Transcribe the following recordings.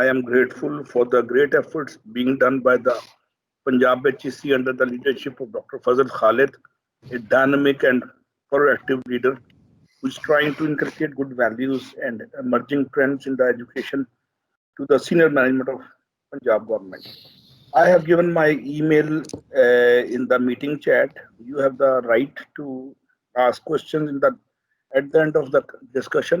I am grateful for the great efforts being done by the Punjab HEC under the leadership of Dr. Fazal Khalid, a dynamic and proactive leader who is trying to inculcate good values and emerging trends in the education to the senior management of Punjab government. I have given my email in the meeting chat. You have the right to ask questions in the at the end of the discussion.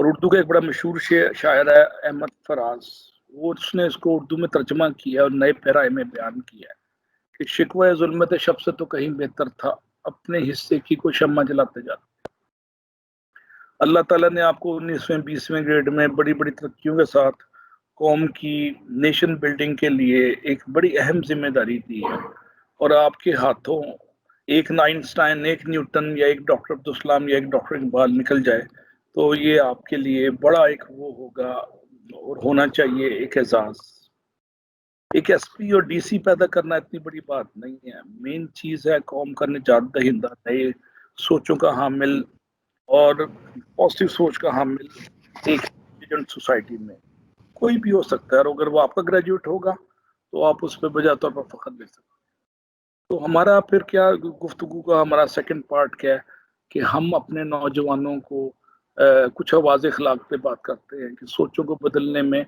اور اردو کا ایک بڑا مشہور شاعر ہے احمد فراز، وہ اس نے اس کو اردو میں ترجمہ کیا اور نئے پیرائے میں بیان کیا ہے کہ شکوہ ظلمت شب سے تو کہیں بہتر تھا، اپنے حصے کی کوئی شمع جلاتے جاتے۔ اللہ تعالیٰ نے آپ کو 19ویں 20ویں گریڈ میں بڑی بڑی ترقیوں کے ساتھ قوم کی نیشن بلڈنگ کے لیے ایک بڑی اہم ذمہ داری دی ہے، اور آپ کے ہاتھوں ایک آئنسٹائن، ایک نیوٹن یا ایک ڈاکٹر عبدالسلام یا ایک ڈاکٹر اقبال نکل جائے تو یہ آپ کے لیے بڑا ایک وہ ہوگا اور ہونا چاہیے ایک اعزاز۔ ایک ایس پی اور ڈی سی پیدا کرنا اتنی بڑی بات نہیں ہے، مین چیز ہے قوم کا نجات دہندہ، نئے سوچوں کا حامل اور پازیٹیو سوچ کا حامل ایک ایجنٹ سوسائٹی میں کوئی بھی ہو سکتا ہے، اور اگر وہ آپ کا گریجویٹ ہوگا تو آپ اس پہ بجا طور پر فخر لے سکتے ہیں۔ تو ہمارا پھر کیا گفتگو کا ہمارا سیکنڈ پارٹ کیا ہے کہ ہم اپنے نوجوانوں کو کچھ آواز اخلاق پہ بات کرتے ہیں کہ سوچوں کو بدلنے میں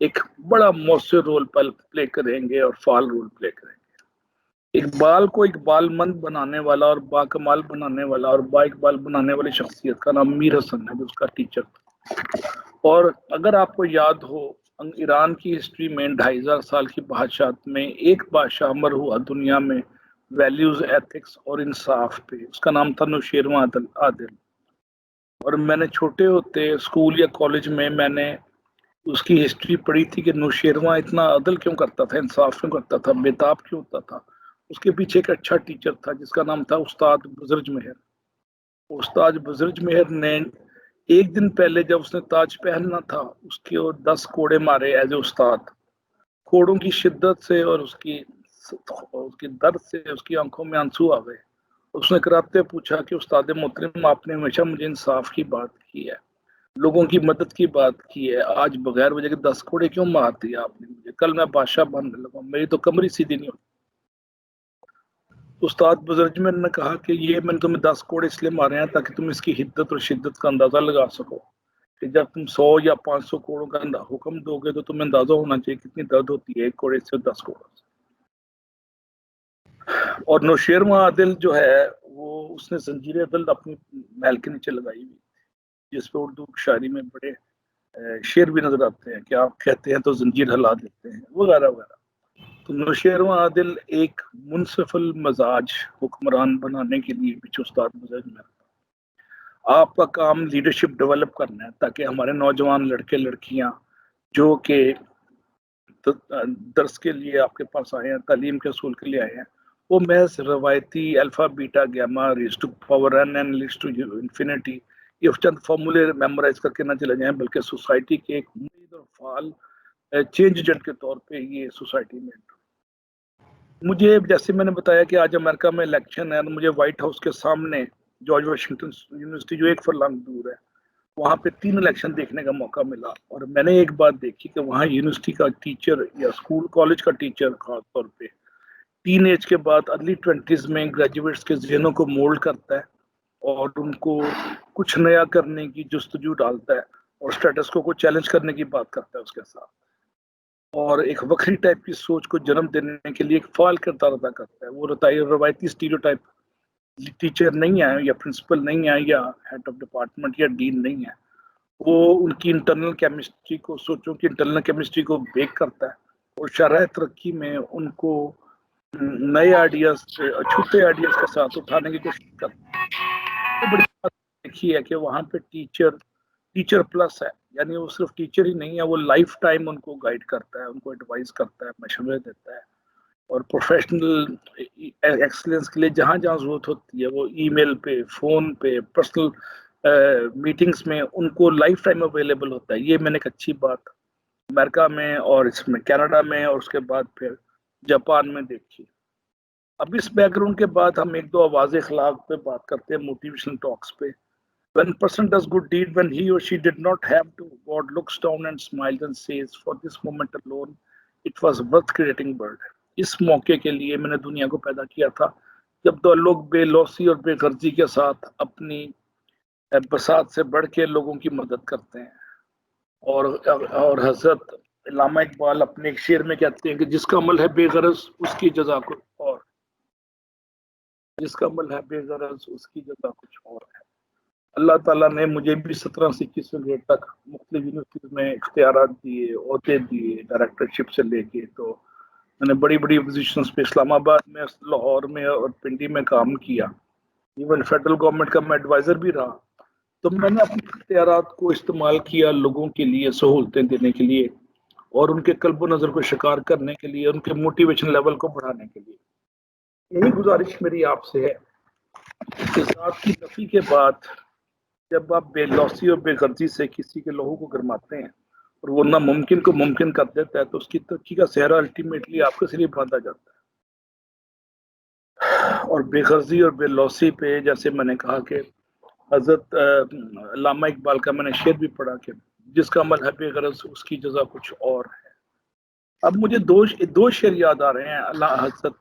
ایک بڑا مؤثر رول پلے کریں گے اور فعال رول پلے کریں گے۔ اقبال کو اقبال مند بنانے والا اور با کمال بنانے والا اور با اقبال بنانے والی شخصیت کا نام میر حسن ہے جو اس کا ٹیچر تھا۔ اور اگر آپ کو یاد ہو ایران کی ہسٹری میں 2500 سال کی بادشاہت میں ایک بادشاہ امر ہوا دنیا میں ویلیوز، ایتھکس اور انصاف پہ، اس کا نام تھا نوشیروان عادل۔ اور میں نے چھوٹے ہوتے اسکول یا کالج میں نے اس کی ہسٹری پڑھی تھی کہ نوشیروان اتنا عدل کیوں کرتا تھا، انصاف کیوں کرتا تھا، بےتاب کیوں ہوتا تھا۔ اس کے پیچھے ایک اچھا ٹیچر تھا جس کا نام تھا استاد بزرج مہر۔ استاد بزرج مہر نے ایک دن پہلے جب اس نے تاج پہننا تھا اس کے 10 کوڑے مارے ایز اے استاد۔ کوڑوں کی شدت سے اور اس کی درد سے اس کی آنکھوں میں آنسو آ گئے۔ اس نے کراتے پوچھا کہ استاد محترم، آپ نے ہمیشہ مجھے انصاف کی بات کی ہے، لوگوں کی مدد کی بات کی ہے، آج بغیر وجہ کے 10 کوڑے کیوں مار دیا آپ نے مجھے؟ کل میں بادشاہ بننے لگا، میری تو کمری سیدھی نہیں ہوتی۔ استاد بزرگ میں نے کہا کہ یہ میں نے تمہیں 10 کوڑے اس لیے مارے ہیں تاکہ تم اس کی حدت اور شدت کا اندازہ لگا سکو کہ جب تم 100 یا 500 کوڑوں کا حکم دو گے تو تمہیں اندازہ ہونا چاہیے کتنی درد ہوتی ہے ایک کوڑے سے 10 کوڑوں سے۔ اور نوشیروان عادل جو ہے وہ اس نے زنجیر عدل اپنی محل کے نیچے لگائی ہوئی، جس پہ اردو شاعری میں بڑے شعر بھی نظر آتے ہیں کہ آپ کہتے ہیں تو زنجیر ہلا دیتے ہیں وغیرہ وغیرہ۔ تو نوشیروان عادل ایک منصف المزاج حکمران بنانے کے لیے پیچھے استاد بزرگ میں آپ کا کام لیڈرشپ ڈیولپ کرنا ہے تاکہ ہمارے نوجوان لڑکے لڑکیاں جو کہ درس کے لیے آپ کے پاس آئے ہیں، تعلیم کے اصول کے لیے آئے ہیں، وہ محض روایتی alpha beta gamma raise to power n n raise to infinity یہ چند فارمولے میمورائز کر کے نہ چلے جائیں، بلکہ سوسائٹی کے ایک مفید اور فعال چینج ایجنٹ کے طور پہ یہ سوسائٹی میں۔ مجھے جیسے میں نے بتایا کہ آج امریکہ میں الیکشن ہے، مجھے وائٹ ہاؤس کے سامنے جارج واشنگٹن یونیورسٹی جو ایک فرلانگ دور ہے وہاں پہ 3 الیکشن دیکھنے کا موقع ملا، اور میں نے ایک بات دیکھی کہ وہاں یونیورسٹی کا ٹیچر یا اسکول کالج کا ٹیچر خاص طور پہ ٹین ایج کے بعد ارلی 20s میں گریجویٹس کے ذہنوں کو مولڈ کرتا ہے اور ان کو کچھ نیا کرنے کی جستجو ڈالتا ہے اور اسٹیٹس کو چیلنج کرنے کی بات کرتا ہے اس کے ساتھ، اور ایک وکری ٹائپ کی سوچ کو جنم دینے کے لیے ایک فعال کردار ادا کرتا ہے۔ وہ روایتی اسٹیریوٹائپ ٹیچر نہیں ہے یا پرنسپل نہیں ہے یا ہیڈ آف ڈپارٹمنٹ یا ڈین نہیں ہے، وہ ان کی انٹرنل کیمسٹری کو، سوچوں کی انٹرنل کیمسٹری کو بیک کرتا ہے اور شرح ترقی میں ان کو نئے آئیڈیاز چھوٹے آئیڈیاز کے ساتھ اٹھانے کی کوشش کرتا ہے۔ بڑی بات دیکھی ہے کہ وہاں پہ ٹیچر پلس ہے، یعنی وہ صرف ٹیچر ہی نہیں ہے، وہ لائف ٹائم ان کو گائیڈ کرتا ہے، ان کو ایڈوائز کرتا ہے، مشورے دیتا ہے، اور پروفیشنل ایکسلنس کے لیے جہاں جہاں ضرورت ہوتی ہے وہ ای میل پہ، فون پہ، پرسنل میٹنگز میں ان کو لائف ٹائم اویلیبل ہوتا ہے۔ یہ میں نے ایک اچھی بات امریکہ میں اور اس میں کینیڈا میں اور اس کے بعد پھر جاپان میں دیکھی۔ اب اس بیک گراؤنڈ کے بعد ہم ایک دو آواز اخلاق پہ بات کرتے ہیں، موٹیویشنل ٹاکس پہ۔ When a person does good deed when he or she did not have to, God looks down and smiles and says, for this moment alone, it was worth creating bird. اس موقع کے لیے میں نے دنیا کو پیدا کیا تھا جب دو لوگ بے لوثی اور بے غرضی کے ساتھ اپنی بساط سے بڑھ کے لوگوں کی مدد کرتے ہیں۔ اور حضرت علامہ اقبال اپنے ایک شعر میں کہتے ہیں کہ جس کا عمل ہے بے غرض اس کی جزا کچھ اور، جس کا عمل ہے بے غرض اس کی جزا کچھ اور ہے۔ اللہ تعالیٰ نے مجھے بھی 17 سے 21 گریڈ تک مختلف یونیورسٹیز میں اختیارات دیے، عہدے دیے، ڈائریکٹرشپ سے لے کے، تو میں نے بڑی بڑی پوزیشنز پہ اسلام آباد میں، لاہور میں اور پنڈی میں کام کیا، ایون فیڈرل گورنمنٹ کا میں ایڈوائزر بھی رہا. تو میں نے اپنے اختیارات کو استعمال کیا لوگوں کے لیے سہولتیں دینے کے لیے اور ان کے قلب و نظر کو شکار کرنے کے لیے، ان کے موٹیویشن لیول کو بڑھانے کے لیے. یہی گزارش میری آپ سے ہے کہ ذات کی نفی کے بعد جب آپ بے لوثی اور بے غرضی سے کسی کے لہو کو گرماتے ہیں اور وہ ناممکن کو ممکن کر دیتا ہے تو اس کی ترقی کا سہرا الٹیمیٹلی آپ کے ذریعے باندھا جاتا ہے. اور بے غرضی اور بے لوثی پہ جیسے میں نے کہا کہ حضرت علامہ اقبال کا میں نے شعر بھی پڑھا کہ جس کا عمل ہے بے غرض اس کی جزا کچھ اور ہے. اب مجھے دو شعر یاد آ رہے ہیں اللہ حضرت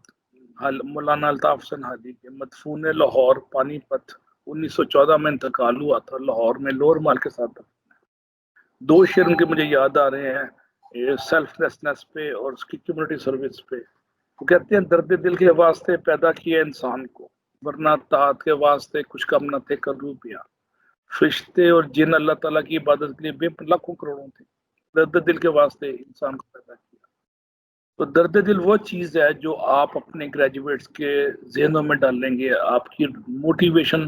مولانا الطاف حسین حادی کے. مدفون لاہور پانی پت 1914 میں انتقال ہوا تھا لاہور میں لور مال کے ساتھ. دو شعر ان کے مجھے یاد آ رہے ہیں سیلف لیسنس پہ اور اس کی کمیونٹی سروس پہ. وہ کہتے ہیں درد دل کے واسطے پیدا کیا انسان کو، ورنہ طاعت کے واسطے کچھ کم نہ تھے کرو پیا. فرشتے اور جن اللہ تعالیٰ کی عبادت کے لیے بے لاکھوں کروڑوں تھے، درد دل کے واسطے انسان کو پیدا کیا. تو درد دل وہ چیز ہے جو آپ اپنے گریجویٹس کے ذہنوں میں ڈالیں گے، آپ کی موٹیویشن،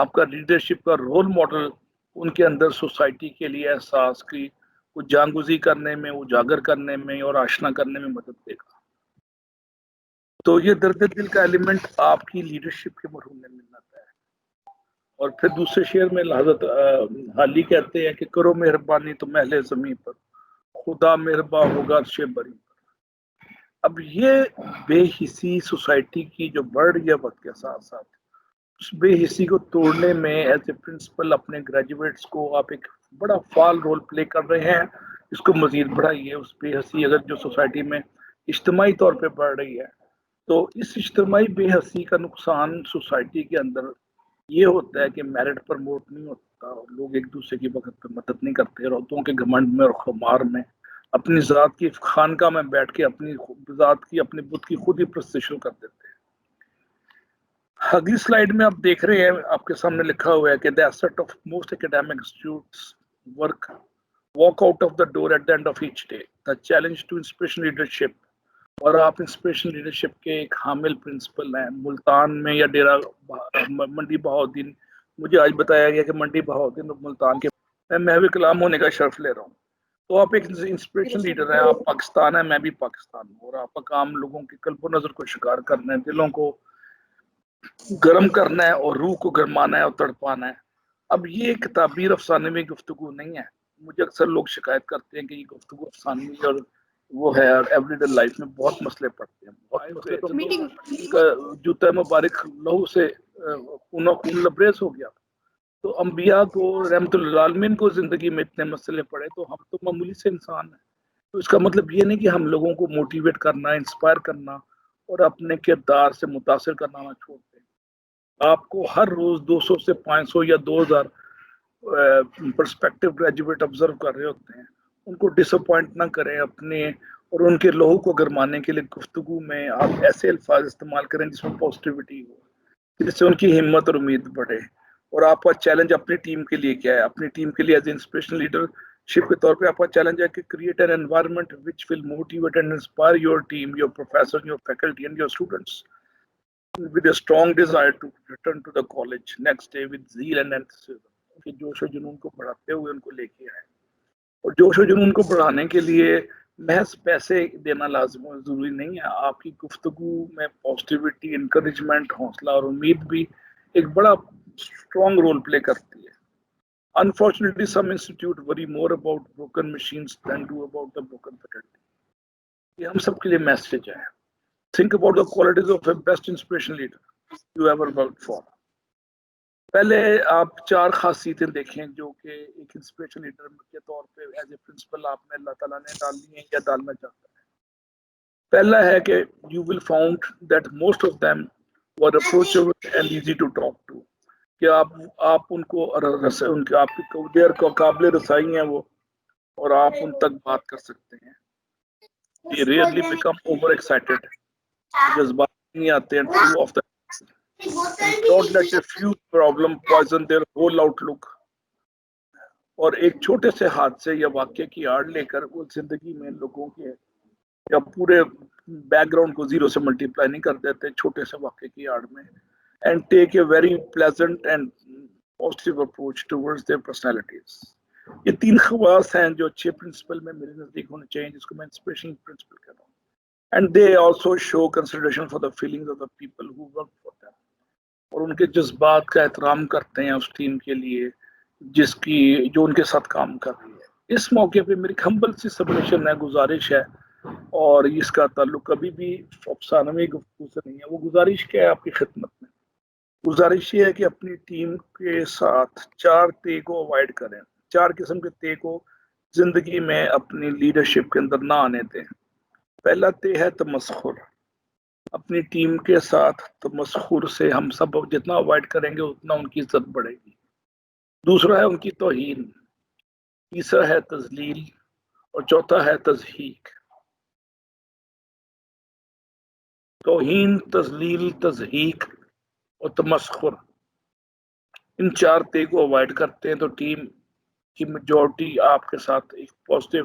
آپ کا لیڈرشپ کا رول ماڈل ان کے اندر سوسائٹی کے لیے احساس کی کو جانگزی کرنے میں، اجاگر کرنے میں اور آشنا کرنے میں مدد دے گا. تو یہ درد دل کا ایلیمنٹ آپ کی لیڈرشپ کے مرحوم میں ملنا ہے. اور پھر دوسرے شعر میں حضرت حالی کہتے ہیں کہ کرو مہربانی تو محل زمین پر، خدا مہربان ہوگا عرش بری پر. اب یہ بے حسی سوسائٹی کی جو بڑھ رہی ہے وقت کے ساتھ ساتھ، اس بے حسی کو توڑنے میں ایز اے پرنسپل اپنے گریجویٹس کو آپ ایک بڑا فعال رول پلے کر رہے ہیں. اس کو مزید بڑھائیے. اس بے حسی اگر جو سوسائٹی میں اجتماعی طور پہ بڑھ رہی ہے تو اس اجتماعی بے حسی کا نقصان سوسائٹی کے اندر یہ ہوتا ہے کہ میرٹ پرموٹ نہیں ہوتا اور لوگ ایک دوسرے کی وقت پہ مدد نہیں کرتے، عورتوں کے گھمنڈ میں اور خمار میں اپنی ذات کی خانقاہ میں بیٹھ کے اپنی ذات کی اپنے بت کی خود ہی پرست شروع کر دیتے ہیں. اگلی سلائیڈ میں آپ دیکھ رہے ہیں، آپ کے سامنے لکھا ہوا ہے کہ the asset of most academic institutes work walk out of the door at the end of each day. The challenge to inspiration leadership. اور آپ انسپریشن لیڈرشپ کے ایک حامل پرنسپل ہیں. ملتان میں یا ڈیرہ منڈی بہاؤدین، مجھے آج بتایا گیا کہ منڈی بہاؤدین اور ملتان کے میں محو کلام ہونے کا شرف لے رہا ہوں. تو آپ ایک انسپریشن لیڈر ہیں، آپ پاکستان ہیں، میں بھی پاکستان ہوں، اور آپ کا کام لوگوں کے قلب و نظر کو شکار کرنا ہے، دلوں کو گرم کرنا ہے اور روح کو گرمانا ہے اور تڑپانا ہے. اب یہ ایک تعبیر افسانے میں گفتگو نہیں ہے. مجھے اکثر لوگ شکایت کرتے ہیں کہ یہ گفتگو افسانوی اور وہ ہے، اور ایوری ڈے لائف میں بہت مسئلے پڑتے ہیں، بہت مسئلے. تو جوتا مبارک لہو سے خون لبریز ہو گیا. تو انبیاء کو رحمت للعالمین کو زندگی میں اتنے مسئلے پڑے، تو ہم تو معمولی سے انسان ہیں. تو اس کا مطلب یہ نہیں کہ ہم لوگوں کو موٹیویٹ کرنا، انسپائر کرنا اور اپنے کردار سے متاثر کرنا نہ چھوڑ دیں. آپ کو ہر روز 200 سے 500 یا 2000 پرسپیکٹو گریجویٹ آبزرو کر رہے ہوتے ہیں. ان کو ڈس اپوائنٹ نہ کریں اپنے اور ان کے لہو کو گرمانے کے لیے گفتگو میں آپ ایسے الفاظ استعمال کریں جس میں پازیٹیوٹی ہو، جس سے ان کی ہمت اور امید بڑھے. اور آپ کا چیلنج اپنی ٹیم کے لیے کیا ہے؟ اپنی ٹیم کے لیے ایز اے انسپریشنل لیڈر شپ کے طور پہ آپ کا چیلنج ہے کہ create an environment which will motivate and inspire your team, your professor, your faculty and your students with a strong desire to return to the college next day with zeal and enthusiasm. کہ جوش و جنون کو بڑھاتے ہوئے ان کو لے کے آئے. اور جوش و جنون کو بڑھانے کے لیے محض پیسے دینا لازم ضروری نہیں ہے. آپ کی گفتگو میں پازیٹیوٹی، انکریجمنٹ، حوصلہ اور امید بھی ایک بڑا اسٹرانگ رول پلے کرتی ہے. Unfortunately, some institute worry more about broken machines than do about the broken faculty. یہ ہم سب کے لیے میسج ہے. Think about the qualities of a best inspiration leader you ever worked for. پہلے آپ 4 خاصیتیں دیکھیں جو کہ ایک انسپریشن لیڈر کے طور پہ ایز اے پرنسپل آپ نے اللہ تعالیٰ نے ڈالنی ہے یا ڈالنا چاہتا ہے. پہلا ہے کہ you will find that most of them were approachable and easy to talk to. کہ آپ ان کو ان کے آپ کی قابل رسائی ہیں وہ، اور آپ ان تک بات کر سکتے ہیں. They rarely become over excited. جذبات نہیں آتے ہیں. True of the and don't let a few problem poison their whole outlook. اور ایک چھوٹے سے حادثے یا واقعے کی آڑ لے کر وہ زندگی میں لوگوں کے یا پورے بیک گراؤنڈ کو زیرو سے ملٹیپلائی نہیں کر دیتے چھوٹے سے واقعے کی آڑ میں. And take a very pleasant and positive approach towards their personalities. یہ 3 خواص ہیں جو اچھے پرنسپل میں میرے نزدیک ہونے چاہیے, جس کو میں انسپریشنل پرنسپل کہتا ہوں. And they also show consideration for the feelings of the people who work for them, اور ان کے جذبات کا احترام کرتے ہیں اس ٹیم کے لیے جو ان کے ساتھ کام کر رہی ہے. اس موقع پہ میری ہمبل سی سبمیشن ہے, گزارش ہے, اور اس کا تعلق کبھی بھی افسانوی گفتگو سے نہیں ہے. وہ گزارش کیا ہے آپ کی خدمت میں؟ گزارش یہ ہے کہ اپنی ٹیم کے ساتھ 4 تے کو اوائڈ کریں. 4 قسم کے تے کو زندگی میں اپنی لیڈرشپ کے اندر نہ آنے دیں. پہلا تے ہے تمسخر. اپنی ٹیم کے ساتھ تمسخر سے ہم سب جتنا اوائڈ کریں گے اتنا ان کی عزت بڑھے گی. دوسرا ہے ان کی توہین. تیسرا ہے تذلیل, اور چوتھا ہے تضحیک. توہین, تذلیل, تضحیک اور تمسخر, ان 4 تے کو اوائڈ کرتے ہیں تو ٹیم کی میجورٹی آپ کے ساتھ ایک پازیٹیو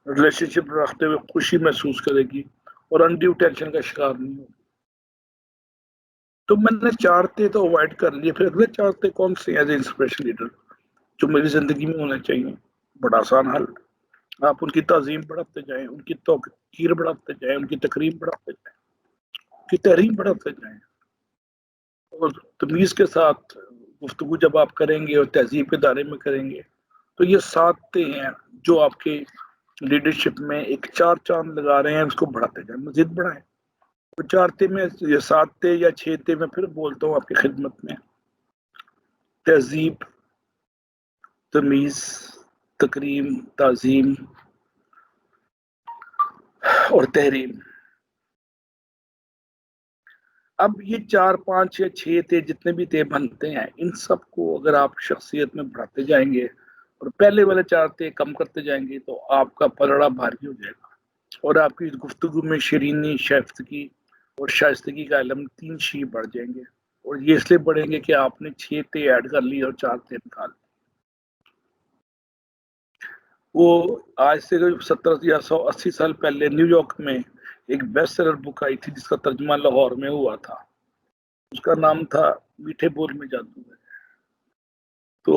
ریلیشن شپ رکھتے ہوئے خوشی محسوس کرے گی اور انڈیو ٹینشن کا شکار نہیں ہوگی. تو میں نے 4 تے تو اوائڈ کر لیے. پھر اگلے 4 تے کون سے ایز اے انسپریشن لیڈر جو میری زندگی میں ہونے چاہیے؟ بڑا آسان حل, آپ ان کی تعظیم بڑھاتے جائیں, ان کی توقیر بڑھاتے جائیں, ان کی تقریب بڑھاتے جائیں, ان کی تحریم بڑھاتے جائیں, اور تمیز کے ساتھ گفتگو جب آپ کریں گے اور تہذیب کے دائرے میں کریں گے تو یہ 7 تے ہیں جو آپ کے لیڈرشپ میں ایک 4 چاند لگا رہے ہیں. اس کو بڑھاتے جائیں, مزید بڑھائیں. تو 4 تے میں یہ 7 تے یا 6 تے میں پھر بولتا ہوں آپ کی خدمت میں: تہذیب, تمیز, تکریم, تعظیم اور تحریم. اب یہ 4, 5 یا 6 تے جتنے بھی تے بنتے ہیں, ان سب کو اگر آپ شخصیت میں بڑھاتے جائیں گے اور پہلے والے 4 تے کم کرتے جائیں گے تو آپ کا پلڑا بھاری ہو جائے گا, اور آپ کی گفتگو میں شیرینی, شائستگی اور شائستگی کا علم 3 شی بڑھ جائیں گے. اور یہ اس لیے بڑھیں گے کہ آپ نے 6 تے ایڈ کر لی اور 4 تے نکال لی. وہ آج سے 70 یا 180 سال پہلے نیو یارک میں ایک بیسٹ سیلر بک آئی تھی جس کا ترجمہ لاہور میں ہوا تھا. اس کا نام تھا میٹھے بول میں جادو ہے. تو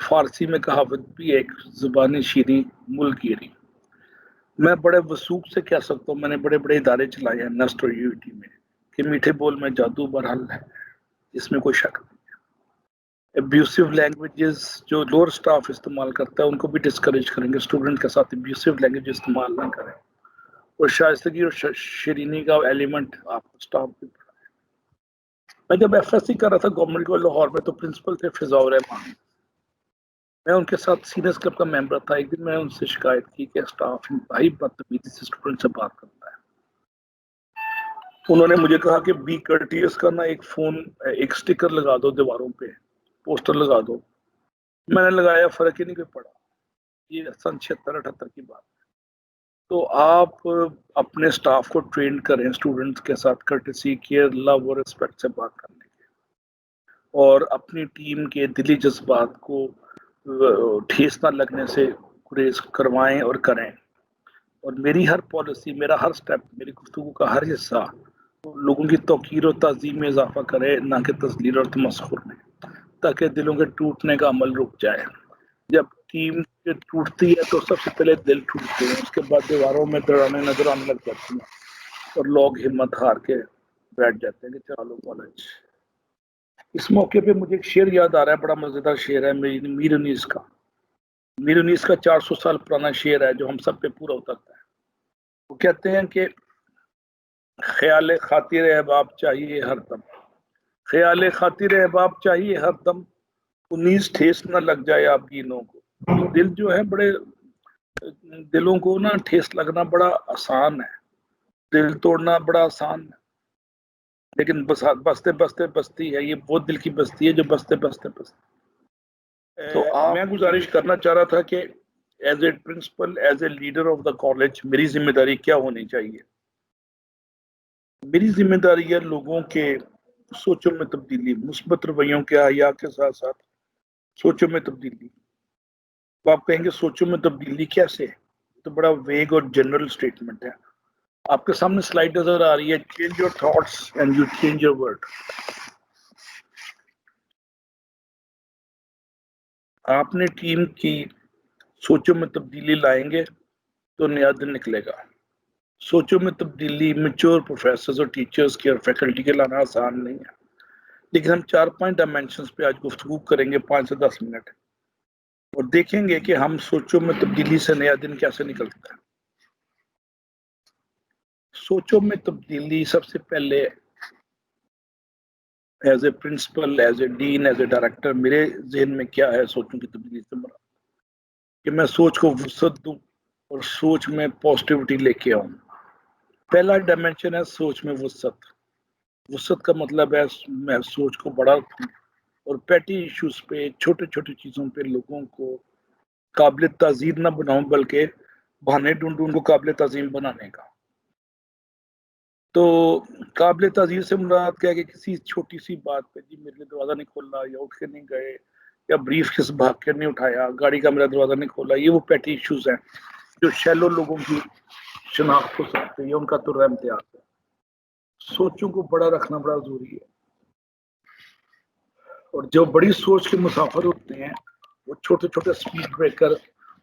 فارسی میں کہاوت بھی ایک زبانی شیریں ملک گیری. میں بڑے وثوق سے کہہ سکتا ہوں, میں نے بڑے بڑے ادارے چلائے ہیں نیسٹ اور یو ٹی میں, کہ میٹھے بول میں جادو برحل ہے, اس میں کوئی شک نہیں. ابیوسو لینگویجز جو لوور سٹاف استعمال کرتا ہے ان کو بھی ڈسکریج کریں گے, اسٹوڈنٹ کے ساتھ ابیوسو لینگویج استعمال نہ کریں, اور شائستگی اور شیرینی کا ایلیمنٹ آپ کو سٹاف بھی پڑھا ہے. میں جب ایف ایس سی کر رہا تھا گورنمنٹ کو لاہور میں, تو پرنسپل تھے فضاء الرحمان. میں ان کے ساتھ سینئرز کلب کا ممبر تھا. ایک دن میں ان سے شکایت کی کہ اسٹاف انتہائی بدتمیزی سے اسٹوڈنٹ سے بات کرتا ہے. انہوں نے مجھے کہا کہ بی کرٹیس کا نا ایک سٹیکر لگا دو دیواروں پہ, پوسٹر لگا دو. میں نے لگایا, فرق ہی نہیں کوئی پڑا. یہ سن 76-78 کی بات ہے. تو آپ اپنے سٹاف کو ٹرین کریں اسٹوڈنٹس کے ساتھ کرٹسی, کیئر, لو اور ریسپیکٹ سے بات کرنے کے, اور اپنی ٹیم کے دلی جذبات کو ٹھیس نہ لگنے سے گریز کروائیں اور کریں. اور میری ہر پالیسی, میرا ہر سٹیپ, میری گفتگو کا ہر حصہ لوگوں کی توقیر و تعظیم میں اضافہ کرے, نہ کہ تذلیل اور تمسخر میں, تاکہ دلوں کے ٹوٹنے کا عمل رک جائے. جب ٹیم ٹوٹتی ہے تو سب سے پہلے دل ٹوٹتے ہیں, اس کے بعد دیواروں میں دراڑیں نظر آنے لگ جاتی ہیں اور لوگ ہمت ہار کے بیٹھ جاتے ہیں کہ چلو کالج. اس موقع پہ مجھے ایک شعر یاد آ رہا ہے, بڑا مزیدار شعر ہے میر انیس کا. میر انیس کا 400 سال پرانا شعر ہے جو ہم سب پہ پورا اترتا ہے. وہ کہتے ہیں کہ خیال خاطر احباب چاہیے ہر دم, خیال خاطر احباب چاہیے ہر دم, 19 ٹھیس نہ لگ جائے آپ گینوں کو. دل جو ہے بڑے, دلوں کو نا ٹھیس لگنا بڑا آسان ہے, دل توڑنا بڑا آسان ہے, لیکن بستے بستے بستی ہے. یہ وہ دل کی بستی ہے جو بستے بستے بستی. تو میں گزارش کرنا چاہ رہا تھا کہ as a principal, as a leader of the college, میری ذمہ داری کیا ہونی چاہیے. میری ذمہ داری ہے لوگوں کے سوچوں میں تبدیلی، مثبت رویوں کے احیا کے ساتھ ساتھ سوچوں میں تبدیلی. تو آپ کہیں گے سوچوں میں تبدیلی کیسے؟ تو بڑا ویگ اور جنرل سٹیٹمنٹ ہے. آپ کے سامنے سلائیڈ نظر آ رہی ہے، change your thoughts and you change your world. آپ نے ٹیم کی سوچوں میں تبدیلی لائیں گے تو نیا دن نکلے گا. سوچوں میں تبدیلی میچور پروفیسرز اور ٹیچرز کی اور فیکلٹی کے لانا آسان نہیں ہے، لیکن ہم 4-5 ڈائمینشنز پہ آج گفتگو کریں گے 5 سے 10 منٹ، اور دیکھیں گے کہ ہم سوچوں میں تبدیلی سے نیا دن کیسے نکلتا ہے. سوچوں میں تبدیلی سب سے پہلے as a principal, as a dean, as a director میرے ذہن میں کیا ہے سوچوں کی تبدیلی سے مراد، کہ میں سوچ کو وسعت دوں اور سوچ میں پازیٹیوٹی لے کے آؤں. پہلا ڈائمینشن ہے سوچ میں وسعت. وسعت کا مطلب ہے میں سوچ کو بڑا رکھوں اور پیٹی ایشوز پہ، چھوٹے چھوٹے چیزوں پہ لوگوں کو قابل تعظیم نہ بناؤں، بلکہ بہانے ڈھونڈوں ان کو قابل تعظیم بنانے کا. تو قابل تعظیم سے مراد کیا ہے کہ کسی چھوٹی سی بات پہ، جی میرے لیے دروازہ نہیں کھولا، یا اٹھ کے نہیں گئے، یا بریف کس بھاگ کے نہیں اٹھایا، گاڑی کا میرا دروازہ نہیں کھولا، یہ وہ پیٹی ایشوز ہیں جو شیلو لوگوں کی شناخت ہو سکتے ہیں، یا ان کا تو امتیاز ہے. سوچوں کو بڑا رکھنا بڑا ضروری ہے، اور جو بڑی سوچ کے مسافر ہوتے ہیں وہ چھوٹے چھوٹے سپیڈ بریکر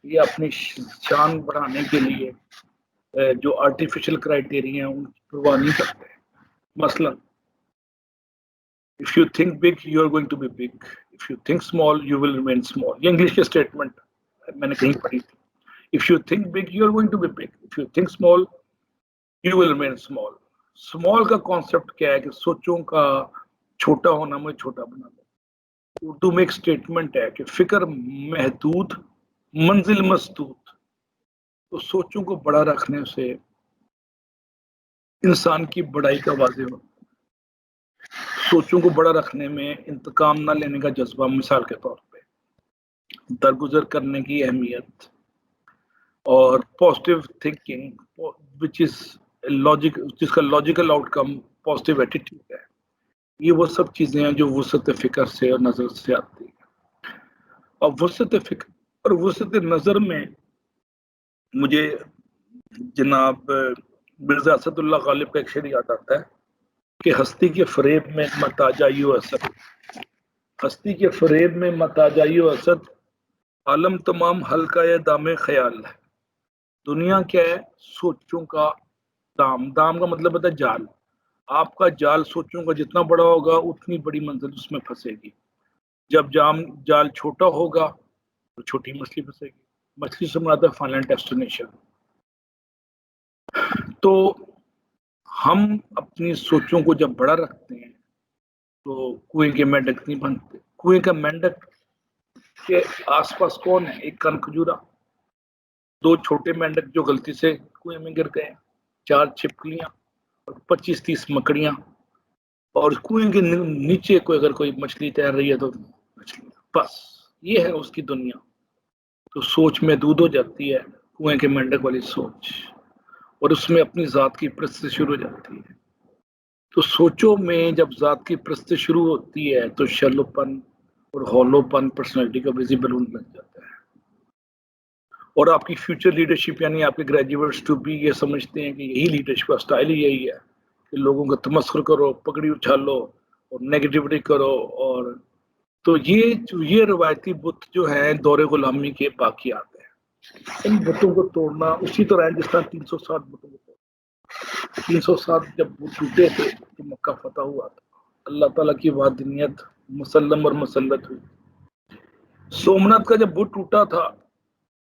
یا اپنی شان بڑھانے کے لیے جو آرٹیفیشل کرائٹیریا ہیں ان کی پرواہ نہیں کرتے. مثلا if you think big you are going to be big, if you think small you will remain small. یہ انگلش کے اسٹیٹمنٹ میں نے کہیں پڑھی تھی. if you think big you are going to be big, if you think small you will remain small. small کا concept کیا ہے کہ سوچوں کا چھوٹا ہونا مجھے چھوٹا بنا دے. اردو میں ایک اسٹیٹمنٹ ہے کہ فکر محدود منزل مسدود. تو سوچوں کو بڑا رکھنے سے انسان کی بڑائی کا واضح ہوتا ہے. سوچوں کو بڑا رکھنے میں انتقام نہ لینے کا جذبہ، مثال کے طور پہ درگزر کرنے کی اہمیت، اور positive thinking which is logic, جس کا لاجیکل آؤٹ کم پازیٹیو ایٹیٹیوڈ ہے. یہ وہ سب چیزیں ہیں جو وسعت فکر سے اور نظر سے آتی ہیں. اور وسعت فکر اور وسعت نظر میں مجھے جناب مرزا اسد اللہ غالب کا ایک شعر یاد آتا ہے کہ ہستی کے فریب میں مت آ جائیو اسد، ہستی کے فریب میں مت آ جائیو اسد، عالم تمام حلقہ دام خیال ہے. دنیا کیا ہے؟ سوچوں کا دام. دام کا مطلب ہوتا ہے جال. آپ کا جال سوچوں کا جتنا بڑا ہوگا اتنی بڑی منزل اس میں پھنسے گی. جب جال چھوٹا ہوگا تو چھوٹی مچھلی پھنسے گی. مچھلی سے مراد ہے فائنل ڈیسٹینیشن. تو ہم اپنی سوچوں کو جب بڑا رکھتے ہیں تو کنویں کے مینڈک نہیں بنتے. کنویں کا مینڈک کے آس پاس کون ہے؟ ایک کن کھجورا، دو چھوٹے مینڈک جو غلطی سے کنویں میں گر گئے، 4 چھپکلیاں اور 25-30 مکڑیاں، اور کنویں کے نیچے اگر کوئی مچھلی تیر رہی ہے تو مچھلی، بس یہ ہے اس کی دنیا. تو سوچ محدود ہو جاتی ہے، کنویں کے مینڈک والی سوچ، اور اس میں اپنی ذات کی پرست شروع ہو جاتی ہے. تو سوچوں میں جب ذات کی پرست شروع ہوتی ہے تو شیلو پن اور ہولو پن پرسنالٹی کا ویزیبل ہونے لگ جاتا ہے. اور آپ کی فیوچر لیڈرشپ یعنی آپ کے گریجویٹس ٹو بی یہ سمجھتے ہیں کہ یہی لیڈرشپ کا سٹائل ہی یہی ہے کہ لوگوں کا تمسخر کرو، پگڑی اچھالو اور نیگیٹیوٹی کرو. اور تو یہ روایتی بت جو ہیں دور غلامی کے باقیات ہیں. ان بتوں کو توڑنا اسی طرح ہے جس طرح 360 بتوں کو توڑنا. 360 جب بت ٹوٹے تھے تو مکہ فتح ہوا تھا، اللہ تعالیٰ کی وحدانیت مسلم اور مسلط ہوئی. سومناتھ کا جب بت ٹوٹا تھا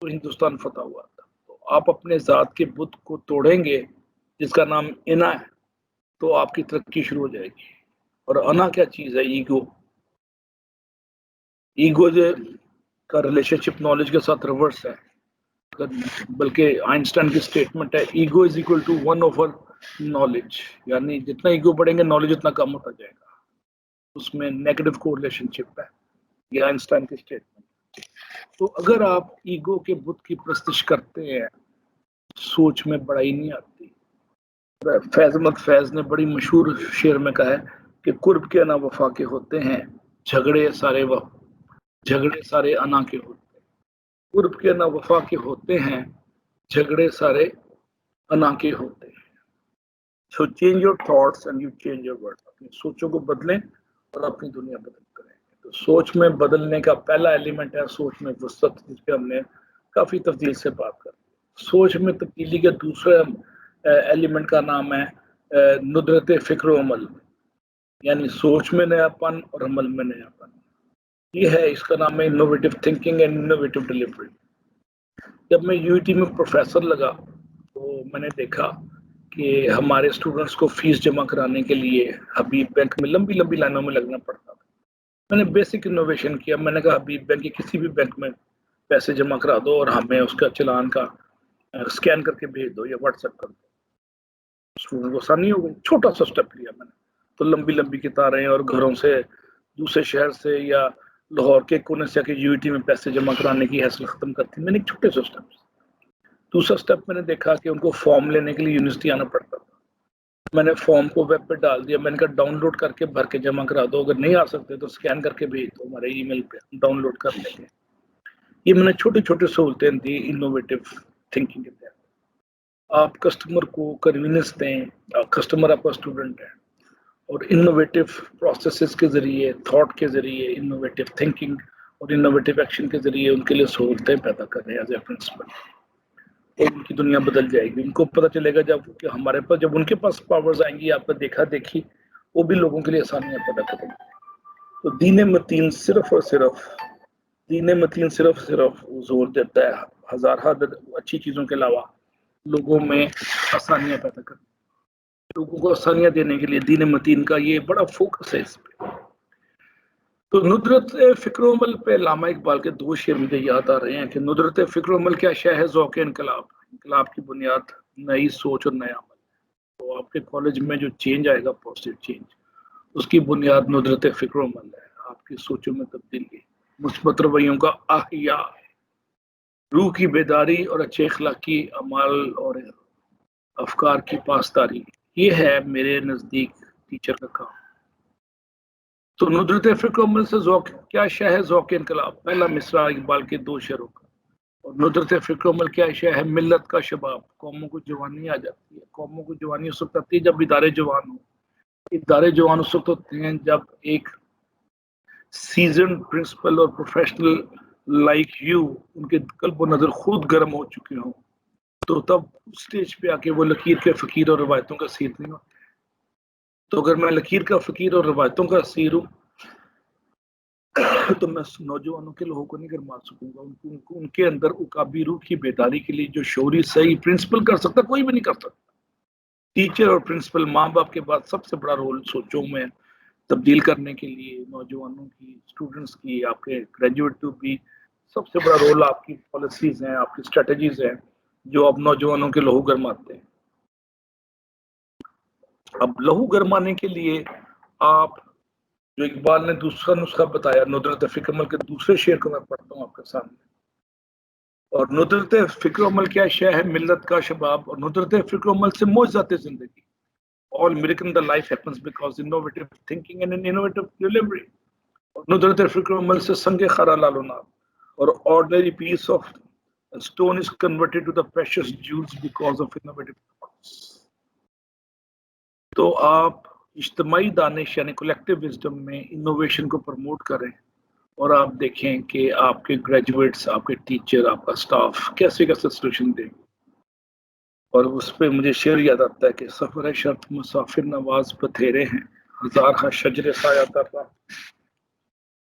تو ہندوستان فتح ہوا تھا. تو آپ اپنے ذات کے بت کو توڑیں گے جس کا نام انا ہے تو آپ کی ترقی شروع ہو جائے گی. اور انا کیا چیز ہے؟ ایگو. ایگو کا ریلیشن شپ نالج کے ساتھ ریورس ہے، بلکہ آئنسٹائن کی اسٹیٹمنٹ ہے ego is equal to 1/, knowledge. یعنی جتنا ایگو بڑھیں گے نالج اتنا کم ہوتا جائے گا. اس میں نیگیٹو کو ریلیشن شپ ہے، یہ آئنسٹائن کی اسٹیٹمنٹ. تو اگر آپ ایگو کے بت کی پرستش کرتے ہیں سوچ میں بڑائی نہیں آتی. فیض احمد فیض نے بڑی مشہور شعر میں کہا ہے کہ قرب کے انا وفا کے ہوتے ہیں، جھگڑے سارے انا کے ہوتے ہیں، قرب کے انا وفا کے ہوتے ہیں، جھگڑے سارے انا کے ہوتے ہیں. So change your thoughts and you change your world. اپنی سوچوں کو بدلیں اور اپنی دنیا بدل کریں. تو سوچ میں بدلنے کا پہلا ایلیمنٹ ہے سوچ میں وسعت، جس پہ ہم نے کافی تفصیل سے بات کر. سوچ میں تبدیلی کا دوسرا ایلیمنٹ کا نام ہے ندرت فکر و عمل، یعنی سوچ میں نیا پن اور عمل میں نیا پن. یہ ہے، اس کا نام ہے innovative thinking and innovative delivery. جب میں یو ٹی میں پروفیسر لگا تو میں نے دیکھا کہ ہمارے اسٹوڈنٹس کو فیس جمع کرانے کے لیے حبیب بینک میں لمبی لمبی لائنوں میں لگنا پڑتا تھا. میں نے بیسک انوویشن کیا. میں نے کہا حبیب بینک کی کسی بھی بینک میں پیسے جمع کرا دو اور ہمیں اس کا چلان کا اسکین کر کے بھیج دو یا واٹس ایپ کر دو. اسٹوڈنٹ کو آسانی ہو گئی. چھوٹا سا اسٹیپ لیا میں نے، تو لمبی لمبی قطاریں اور گھروں سے دوسرے شہر سے یا لاہور کے کونے سے کہ یو ٹی میں پیسے جمع کرانے کی حیثیت ختم کرتی. میں نے ایک چھوٹے سے اسٹیپ. دوسرا اسٹیپ میں نے دیکھا کہ ان کو فارم لینے کے لیے یونیورسٹی آنا پڑتا تھا. میں نے فارم کو ویب پہ ڈال دیا. میں نے کہا ڈاؤن لوڈ کر کے بھر کے جمع کرا دو، اگر نہیں آ سکتے تو اسکین کر کے بھیج دو ہمارے ای میل پہ، ڈاؤن لوڈ کر لیں گے. یہ میں نے چھوٹی چھوٹی سہولتیں دی انوویٹو تھنکنگ کے تحت. آپ کسٹمر کو کنوینئنس دیں. کسٹمر آپ کا اسٹوڈنٹ ہے، اور انوویٹو پروسیسز کے ذریعے، تھاٹ کے ذریعے، انوویٹو تھنکنگ اور انوویٹو ایکشن کے ذریعے ان کے لیے سہولتیں پیدا کر رہے ہیں ایز اے پرنسپل. اور ان کی دنیا بدل جائے گی. ان کو پتہ چلے گا جب کہ ہمارے پاس، جب ان کے پاس پاورز آئیں گی، آپ نے دیکھا دیکھی، وہ بھی لوگوں کے لیے آسانیاں پیدا کریں گے. تو دین متین صرف اور صرف زور دیتا ہے ہزارہ اچھی چیزوں کے علاوہ لوگوں میں آسانیاں پیدا کریں. لوگوں کو آسانیاں دینے کے لیے دین متین کا یہ بڑا فوکس ہے اس پہ. تو ندرت فکر و عمل پہ علامہ اقبال کے دو شعر مجھے یاد آ رہے ہیں کہ ندرت فکر و عمل کیا شے ہے ذوق انقلاب. انقلاب کی بنیاد نئی سوچ اور نیا عمل. تو آپ کے کالج میں جو چینج آئے گا، پازیٹیو چینج، اس کی بنیاد ندرت فکر و عمل ہے. آپ کی سوچوں میں تبدیلی، مثبت رویوں کا احیاء، روح کی بیداری اور اچھے اخلاقی اعمال اور افکار کی پاسداری. یہ ہے میرے نزدیک ٹیچر کا کام. تو ندرت فکر و عمل سے ذوق کیا شے ہے ذوق انقلاب، پہلا مصرع اقبال کے دو شعروں کا. اور ندرت فکر و عمل کیا شے ہے ملت کا شباب. قوموں کو جوانی آ جاتی ہے. قوموں کو جوانی اس وقت آتی ہے جب ادارے جوان ہوں. ادارے جوان اس وقت ہوتے ہیں جب ایک سیزن پرنسپل اور پروفیشنل لائک یو، ان کے قلب و نظر خود گرم ہو چکے ہوں. تو تب اسٹیج پہ آ کے وہ لکیر کے فقیر اور روایتوں کا اسیر نہیں ہوتے. تو اگر میں لکیر کا فقیر اور روایتوں کا اسیر ہوں تو میں نوجوانوں کے لوگوں کو نہیں گرما سکوں گا. ان کے اندر عقابی روح کی بیداری کے لیے جو شعوری صحیح پرنسپل کر سکتا، کوئی بھی نہیں کر سکتا. ٹیچر اور پرنسپل، ماں باپ کے بعد سب سے بڑا رول سوچوں میں تبدیل کرنے کے لیے نوجوانوں کی، اسٹوڈنٹس کی، آپ کے گریجویٹ ٹو بھی سب سے بڑا رول آپ کی پالیسیز ہیں، آپ کی اسٹریٹجیز ہیں جو اب نوجوانوں کے لہو گرماتے ہیں. اب لہو گرمانے کے لیے آپ جو اقبال نے دوسرا نسخہ بتایا ندرت فکر عمل کے دوسرے شعر کو میں پڑھتا ہوں آپ کے سامنے. اور ندرت فکر عمل کیا شے ہے ملت کا شباب. اور ندرت فکر عمل سے معجزات زندگی. All miracle in the life happens because innovative thinking and an innovative delivery. اور ندرت فکر عمل سے سنگ خارا لالو نال. اور ordinary piece of stone is converted to the precious jewels because of innovative thoughts. تو آپ اجتماعی دانش یعنی کولیکٹیو وزڈم میں انوویشن کو پروموٹ کریں، اور آپ دیکھیں کہ آپ کے گریجویٹس، آپ کے ٹیچر، آپ کا سٹاف کیسے کیسے سولوشن دیں. اور اس پہ مجھے شعر یاد آتا ہے کہ سفر شرط مسافر نواز بتھیرے ہیں، ہزار شجر سایہ تر رہا.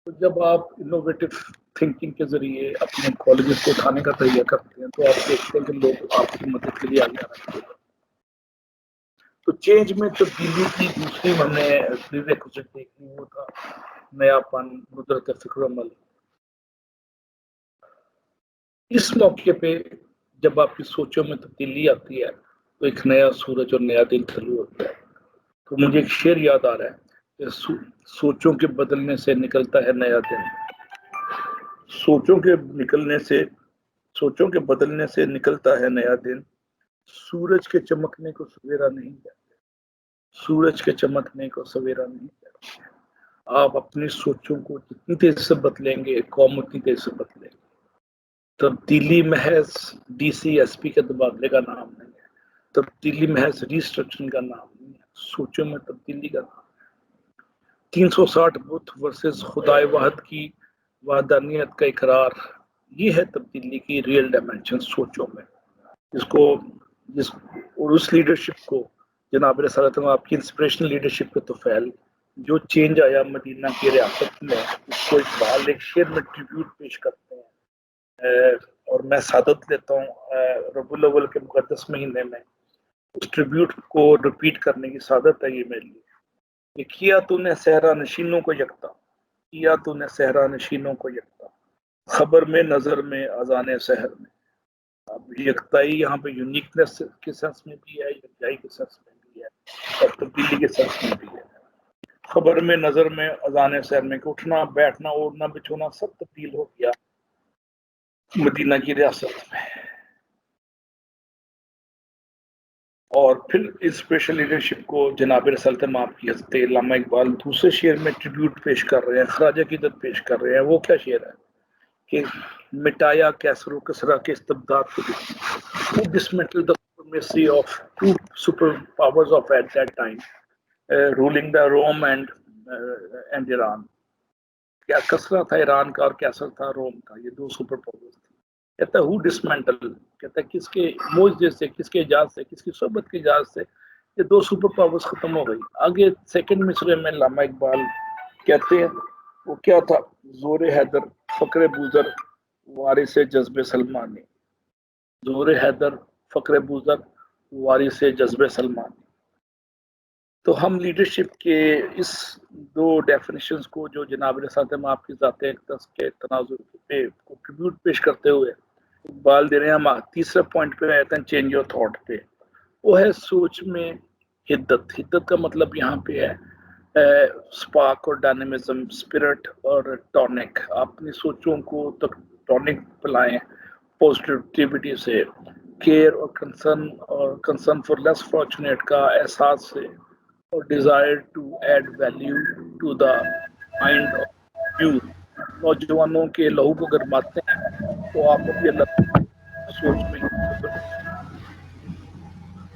تو جب آپ انوویٹو تھنکنگ کے ذریعے اپنے کالجز کو اٹھانے کا تیار کرتے ہیں تو آپ دیکھتے ہیں کہ لوگ آپ کی مدد کے لیے آگے آ رہے ہیں. تو چینج میں تبدیلی کی دوسری ہم نے پریریکوزٹ دیکھنی، وہ تھا نیا پن، ندرت فکر عمل. اس موقع پہ جب آپ کی سوچوں میں تبدیلی آتی ہے تو ایک نیا سورج اور نیا دن طلوع ہوتا ہے. تو مجھے ایک شعر یاد آ رہا ہے کہ سوچوں کے بدلنے سے نکلتا ہے نیا دن. سوچوں کے بدلنے سے نکلتا ہے نیا دن. سورج کے چمکنے کو سویرا نہیں کہتے. سورج کے چمکنے کو سویرا نہیں کہتے. آپ اپنی سوچوں کو جتنی تیزی سے بدلیں گے قوم اتنی تیزی سے بدلے گی. تبدیلی محض ڈی سی ایس پی کے تبادلے کا نام نہیں ہے, تبدیلی محض ریسٹرکچرنگ کا نام نہیں ہے, سوچوں میں تبدیلی کا نام ہے. 360 بت ورسز خدائے واحد کی وحدانیت کا اقرار, یہ ہے تبدیلی کی ریئل ڈائمینشن سوچوں میں. جس کو جس اور اس لیڈرشپ کو جناب رسالت آپ کی انسپریشنل لیڈرشپ کے توفیل جو چینج آیا مدینہ کی ریاست میں, اس کو اقبال ایک شعر میں ٹریبیوٹ پیش کرتے ہیں. اور میں سعادت لیتا ہوں ربیع الاول کے مقدس مہینے میں اس ٹریبیوٹ کو ریپیٹ کرنے کی سعادت ہے یہ میرے لیے. کہ کیا تو نے صحرا نشینوں کو یکتا, کیا تو نے صحرا نشینوں کو یکتا, خبر میں نظر میں اذان سحر میں. اب یکتائی یہاں پہ یونیکنیس کے سینس میں بھی ہے, یکجائی کے سینس میں بھی ہے, اور تبدیلی کے سینس میں بھی ہے. خبر میں نظر میں اذان سحر میں کہ اٹھنا بیٹھنا اوڑھنا بچھونا سب تبدیل ہو گیا مدینہ کی ریاست میں. اور پھر اسپیشل لیڈرشپ کو جناب رسالت آپ کی حضرت علامہ اقبال دوسرے شعر میں ٹریبیوٹ پیش کر رہے ہیں, خراج عقیدت پیش کر رہے ہیں. وہ کیا شعر ہے کہ مٹایا کیسر و کسرا کے استبداد کو, who dismantled the supremacy of two superpowers of at that time, ruling the Rome and Iran. کیا کسرا تھا ایران کا اور کیسر تھا روم کا, یہ دو سپر پاورز تھے. کہتا ہے ہو ڈسمینٹل, کہتا ہے کس کے موجے سے, کس کے ایجاد سے, کس کی صحبت کے ایجاد سے یہ دو سپر پاورز ختم ہو گئی. آگے سیکنڈ مصرے میں علامہ اقبال کہتے ہیں وہ کیا تھا, زور حیدر فقر بوزر وارث جذب سلمانی, زور حیدر فقر بوزر وارث جذب سلمانی. تو ہم لیڈرشپ کے اس دو ڈیفینیشنز کو جو جناب رسالت آپ کی ذات اقدس کے تناظر پہ ٹریبیوٹ پیش کرتے ہوئے اقبال دے رہے ہیں, ہم تیسرے پوائنٹ پہ آتے ہیں چینج یور تھاٹ پہ. وہ ہے سوچ میں حدت. حدت کا مطلب یہاں پہ ہے سپارک اور ڈائنامزم, اسپرٹ اور ٹونک. اپنی سوچوں کو ٹونک پلائیں پازیٹیوٹی سے, کیئر اور کنسرن فار لیس فارچونیٹ کا احساس سے, اور desire to add value to the mind of youth. نوجوانوں کے لہو کو گرماتے ہیں تو آپ ابھی اللہ سوچ میں,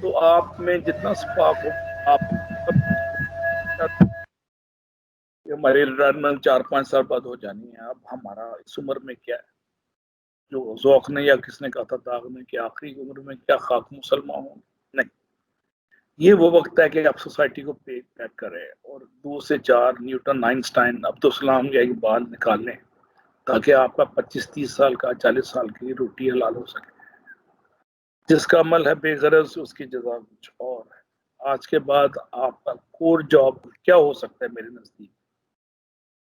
تو آپ میں جتنا سپارک ہو آپ ہماری ریٹائرمنٹ 4-5 سال بعد ہو جانی ہے. اب ہمارا اس عمر میں کیا ہے, جو ذوق نے یا کس نے کہا تھا داغ نے کہ آخری عمر میں کیا خاک مسلمان ہوں, نہیں. یہ وہ وقت ہے کہ آپ سوسائٹی کو پیک کریں اور 2 سے 4 نیوٹن, آئنسٹائن, عبدالسلام یا اقبال نکال لیں تاکہ آپ کا 25-30 سال کا 40 سال کی روٹی حلال ہو سکے. جس کا عمل ہے بے غرض اس کی جزا کچھ اور ہے. آج کے بعد آپ کا کور جاب کیا ہو سکتا ہے میرے نزدیک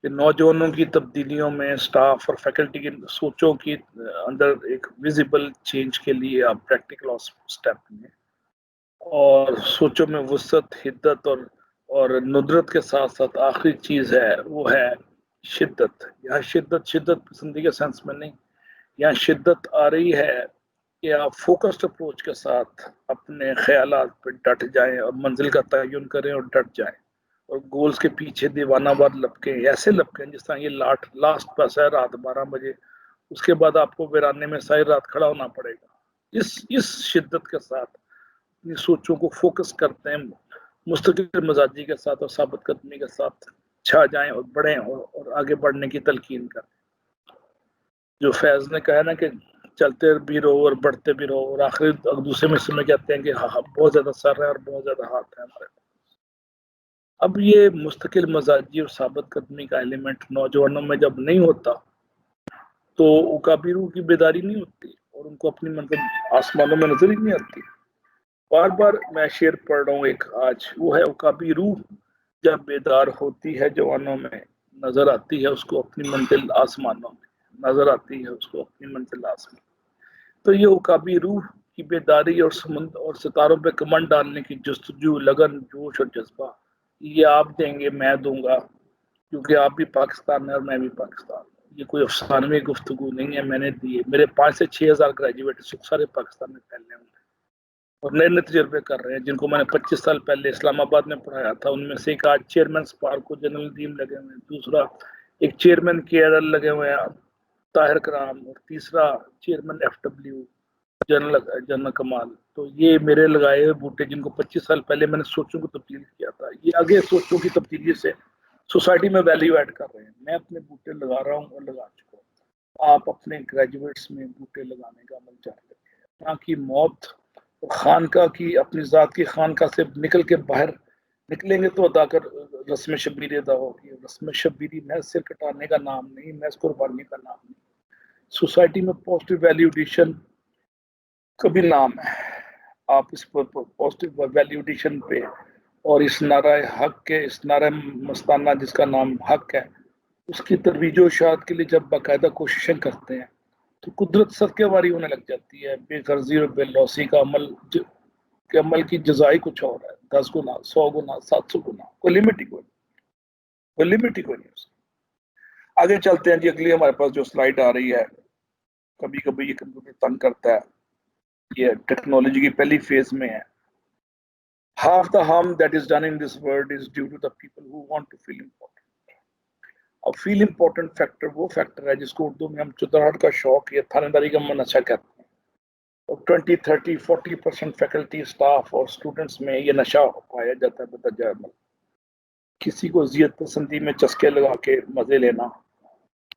کہ نوجوانوں کی تبدیلیوں میں اسٹاف اور فیکلٹی کی سوچوں کی اندر ایک ویزیبل چینج کے لیے آپ پریکٹیکل اسٹیپ لیں, اور سوچوں میں وسعت, حدت اور ندرت کے ساتھ ساتھ آخری چیز ہے وہ ہے شدت. یہاں شدت پسندی کے سینس میں نہیں, یہاں شدت آ رہی ہے کہ آپ فوکسڈ اپروچ کے ساتھ اپنے خیالات پہ ڈٹ جائیں اور منزل کا تعین کریں اور ڈٹ جائیں, اور گولز کے پیچھے دیوانہ وار لپکیں, ایسے لپکیں جس طرح یہ لاسٹ بس ہے رات 12 بجے, اس کے بعد آپ کو ویرانے میں ساری رات کھڑا ہونا پڑے گا. اس شدت کے ساتھ اپنی سوچوں کو فوکس کرتے ہیں, مستقل مزاجی کے ساتھ اور ثابت قدمی کے ساتھ چھا جائیں اور بڑھیں اور آگے بڑھنے کی تلقین کریں. جو فیض نے کہا نا کہ چلتے بھی رہو اور بڑھتے بھی رہو, اور آخری دوسرے مصرے میں کہتے ہیں کہ بہت زیادہ سر ہے اور بہت زیادہ ہاتھ ہے ہمارے. اب یہ مستقل مزاجی اور ثابت قدمی کا ایلیمنٹ نوجوانوں میں جب نہیں ہوتا تو اکابی روح کی بیداری نہیں ہوتی اور ان کو اپنی منزل آسمانوں میں نظر ہی نہیں آتی. بار بار میں شعر پڑھ رہا ہوں ایک آج, وہ ہے اکابی روح جب بیدار ہوتی ہے جوانوں میں, نظر آتی ہے اس کو اپنی منزل آسمانوں میں, نظر آتی ہے اس کو اپنی منزل آسمان. تو یہ اکابی روح کی بیداری اور ستاروں پہ کمن ڈالنے کی جستجو, لگن, جوش اور جذبہ, یہ آپ دیں گے, میں دوں گا, کیونکہ آپ بھی پاکستان میں اور میں بھی پاکستان. یہ کوئی افسانوی گفتگو نہیں ہے, میں نے دی. میرے 5 سے 6 ہزار گریجویٹ سارے پاکستان میں پھیلنے ہوں گے. اور نئے نئے تجربے کر رہے ہیں جن کو میں نے 25 سال پہلے اسلام آباد میں پڑھایا تھا. ان میں سے ایک آج چیئرمین سپارک کو جنرل ندیم لگے ہوئے ہیں, دوسرا ایک چیئرمین کے ایل لگے ہوئے ہیں طاہر کرام, اور تیسرا چیئرمین ایف ڈبلیو جنرل کمال. تو یہ میرے لگائے ہوئے بوٹے جن کو 25 سال پہلے میں نے سوچوں کو تبدیل کیا تھا, یہ آگے سوچوں کی تبدیلی سے سوسائٹی میں ویلیو ایڈ کر رہے ہیں. میں اپنے بوٹے لگا رہا ہوں اور لگا چکا ہوں. آپ اپنے گریجویٹس میں بوٹے لگانے کا عمل جاری رکھیں تاکہ موت خانقاہ کی اپنی ذات کی خانقاہ سے نکل کے باہر نکلیں گے تو ادا کر رسم شبیر ادا ہوگی. رسم شبیری محض سر کٹانے کا نام نہیں, محض قربانی کا نام نہیں. سوسائٹی میں پازیٹیو ویلیو ایڈیشن کا بھی نام ہے. آپ اس پر پازیٹیو ویلیو ایڈیشن پہ اور اس نعرہ حق کے, اس نعرہ مستانہ جس کا نام حق ہے, اس کی ترویج و اشاعت کے لیے جب باقاعدہ کوششیں کرتے ہیں تو قدرت صدقے واری ہونے لگ جاتی ہے. بے غرضی اور بے لوسی کا عمل کی جزائی کچھ اور ہے. 10 گنا, 100 گنا, 700 گنا, کوئی لمٹ ہی کوئی نہیں, کوئی لمٹ ہی کوئی نہیں. آگے چلتے ہیں جی. اگلی ہمارے پاس جو سلائڈ آ رہی ہے, کبھی کبھی یہ کمپیوٹر تنگ کرتا ہے, یہ ٹیکنالوجی کی پہلی فیز میں ہے. Half the harm that is done in this world is due to the people who want to feel important. اب فیل امپورٹنٹ فیکٹر وہ فیکٹر ہے جس کو اردو میں ہم چتراہٹ کا شوق یا تھانے داری کا منشا کہتے ہیں. 20 30 40% فیکلٹی, اسٹاف اور اسٹوڈنٹس میں یہ نشہ پایا جاتا ہے بدرجہ عمل. کسی کو اذیت پسندی میں چسکے لگا کے مزے لینا,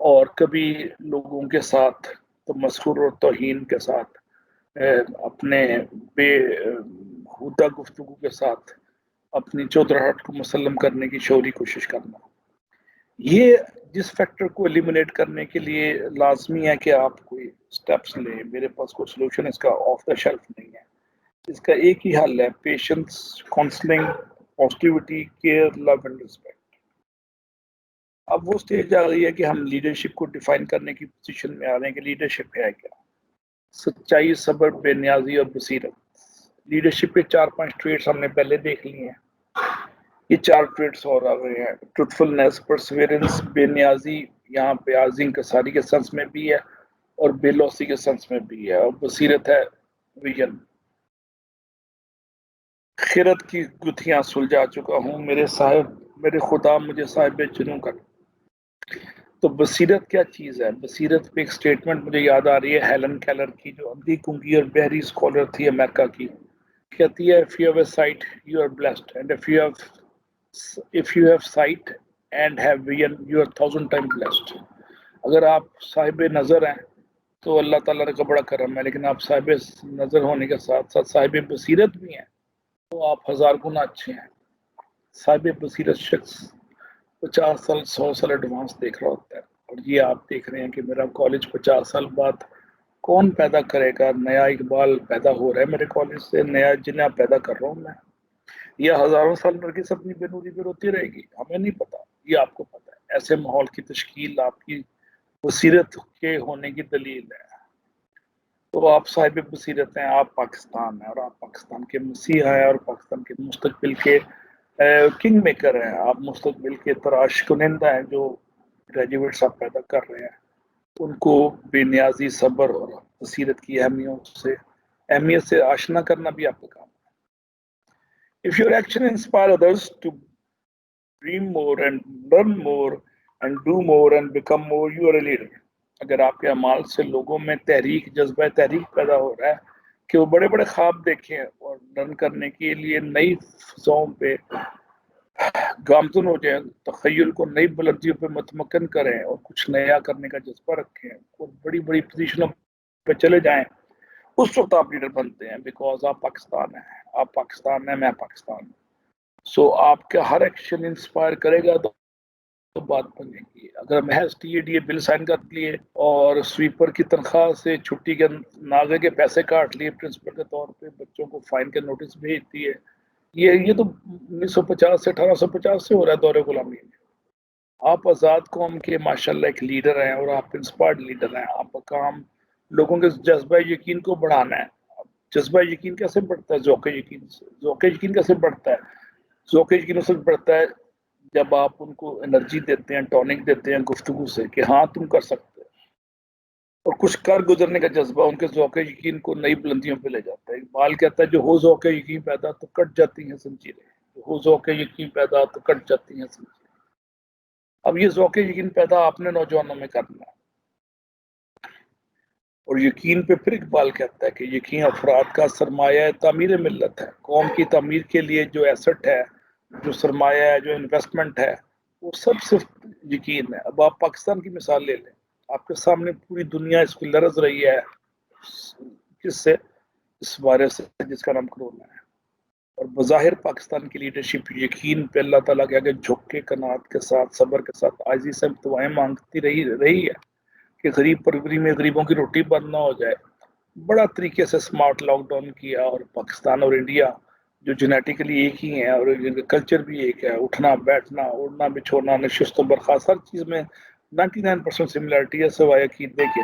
اور کبھی لوگوں کے ساتھ تمسخر اور توہین کے ساتھ اپنے بے ہودہ گفتگو کے ساتھ اپنی چودراہٹ کو مسلم کرنے کی شعوری کوشش کرنا. یہ جس فیکٹر کو ایلیمینیٹ کرنے کے لیے لازمی ہے کہ آپ کوئی سٹیپس لیں. میرے پاس کوئی سلوشن اس کا آف دا شیلف نہیں ہے. اس کا ایک ہی حل ہے, patience, counselling, positivity, care, love and respect. اب وہ سٹیج آ رہی ہے کہ ہم لیڈرشپ کو ڈیفائن کرنے کی پوزیشن میں آ رہے ہیں کہ لیڈرشپ ہے کیا. سچائی, صبر, بے نیازی اور بصیرت. لیڈرشپ کے 4-5 ٹریٹس ہم نے پہلے دیکھ لی ہیں. یہ 4 ٹریٹس اور آ رہے ہیں. ٹروتفلنس, پرسیورنس, بے نیازی یہاں پہ عظیم کساری کے سنس میں بھی ہے اور بے لوسی کے سنس میں بھی ہے, اور بصیرت ہے ویژن. خیرت کی گتھیاں سلجھا چکا ہوں میرے صاحب, میرے خدا مجھے صاحب جنوں کر. تو بصیرت کیا چیز ہے؟ بصیرت پہ ایک سٹیٹمنٹ مجھے یاد آ رہی ہے ہیلن کیلر کی, جو اندھی گونگی اور بہری اسکالر تھی امریکہ کی. کہتی ہے, if you have a sight you are blessed, and if you have sight and have vision you are 1,000 times blessed. اگر آپ صاحب نظر ہیں تو اللہ تعالیٰ کا بڑا کرم ہے, لیکن آپ صاحب نظر ہونے کے ساتھ ساتھ صاحب بصیرت بھی ہیں تو آپ 1000 گنا اچھے ہیں. صاحب بصیرت شخص 50 سال 100 سال ایڈوانس دیکھ رہا ہوتا ہے. اور یہ آپ دیکھ رہے ہیں کہ میرا کالج 50 سال بعد کون پیدا کرے گا. نیا اقبال پیدا ہو رہا ہے میرے کالج سے, نیا جنہ پیدا کر رہا ہوں میں, یا ہزاروں سال نرگس اپنی بے نوری پہ روتی رہے گی, ہمیں نہیں پتا, یہ آپ کو پتا ہے. ایسے ماحول کی تشکیل آپ کی بصیرت کے ہونے کی دلیل ہے. تو آپ صاحب بصیرت ہیں, آپ پاکستان ہیں, اور آپ پاکستان کے مسیحا ہیں, اور پاکستان کے مستقبل کے کنگ میکر ہیں. آپ مستقبل کے تراش کنندہ ہیں. جو گریجویٹس آپ پیدا کر رہے ہیں ان کو بے نیازی, صبر اور بصیرت کی اہمیت سے آشنا کرنا بھی آپ کا کام ہے. If your action inspire others to dream more and learn more and do more and become more, you are a leader. اگر آپ کے اعمال سے لوگوں میں جذبہ تحریک پیدا ہو رہا ہے کہ وہ بڑے بڑے خواب دیکھیں اور لرن کرنے کے لیے نئی فضاؤں پہ گامزن ہو جائیں, تخیل کو نئی بلندیوں پہ متمکن کریں اور کچھ نیا کرنے کا جذبہ رکھیں اور بڑی بڑی پوزیشنوں پہ چلے جائیں, اس وقت آپ لیڈر بنتے ہیں. بیکاز آپ پاکستان ہیں, آپ پاکستان ہیں, میں پاکستان ہوں. سو آپ کا ہر ایکشن انسپائر کرے گا تو بات بنے گی. اگر محض TADA بل سائن کر لیے اور سویپر کی تنخواہ سے چھٹی کے ناغے کے پیسے کاٹ لیے پرنسپل کے طور پہ, بچوں کو فائن کے نوٹس بھیج دیے, یہ تو 1950 سے 1850 سے ہو رہا ہے دور غلامی میں. آپ آزاد قوم کے ماشاءاللہ ایک لیڈر ہیں, اور آپ انسپائرڈ لیڈر ہیں. آپ کا کام لوگوں کے جذبہ یقین کو بڑھانا ہے. جذبہ یقین کیسے بڑھتا ہے؟ ذوق یقین سے. ذوق یقین کیسے بڑھتا ہے؟ ذوق یقین اس وقت بڑھتا ہے جب آپ ان کو انرجی دیتے ہیں, ٹونک دیتے ہیں گفتگو سے کہ ہاں تم کر سکتے اور کچھ کر گزرنے کا جذبہ ان کے ذوق یقین کو نئی بلندیوں پہ لے جاتا ہے۔ اقبال کہتا ہے جو ہو ذوق یقین پیدا تو کٹ جاتی ہیں زنجیریں، جو ہو ذوق یقین پیدا تو کٹ جاتی ہیں زنجیریں۔ اب یہ ذوق یقین پیدا آپ نے نوجوانوں میں کرنا ہے، اور یقین پہ پھر اقبال کہتا ہے کہ یقین افراد کا سرمایہ تعمیر ملت ہے۔ قوم کی تعمیر کے لیے جو ایسٹ ہے، جو سرمایہ ہے، جو انویسٹمنٹ ہے، وہ سب صرف یقین ہے۔ اب آپ پاکستان کی مثال لے لیں، آپ کے سامنے پوری دنیا اس کو لرز رہی ہے، کس سے؟ اس وائرس سے جس کا نام کرونا ہے۔ اور بظاہر پاکستان کی لیڈرشپ یقین پہ اللہ تعالیٰ کے آگے جھک کے قناعت کے ساتھ، صبر کے ساتھ، عاجزی سے دعائیں مانگتی رہی ہے کہ غریب پروری میں غریبوں کی روٹی بند نہ ہو جائے۔ بڑا طریقے سے سمارٹ لاک ڈاؤن کیا، اور پاکستان اور انڈیا جو جینیٹیکلی ایک ہی ہیں اور کلچر بھی ایک ہے، اٹھنا بیٹھنا اڑنا بچھونا نشست و برخاست ہر چیز میں 99% سملیرٹی ہے سوائے عقیدے کے۔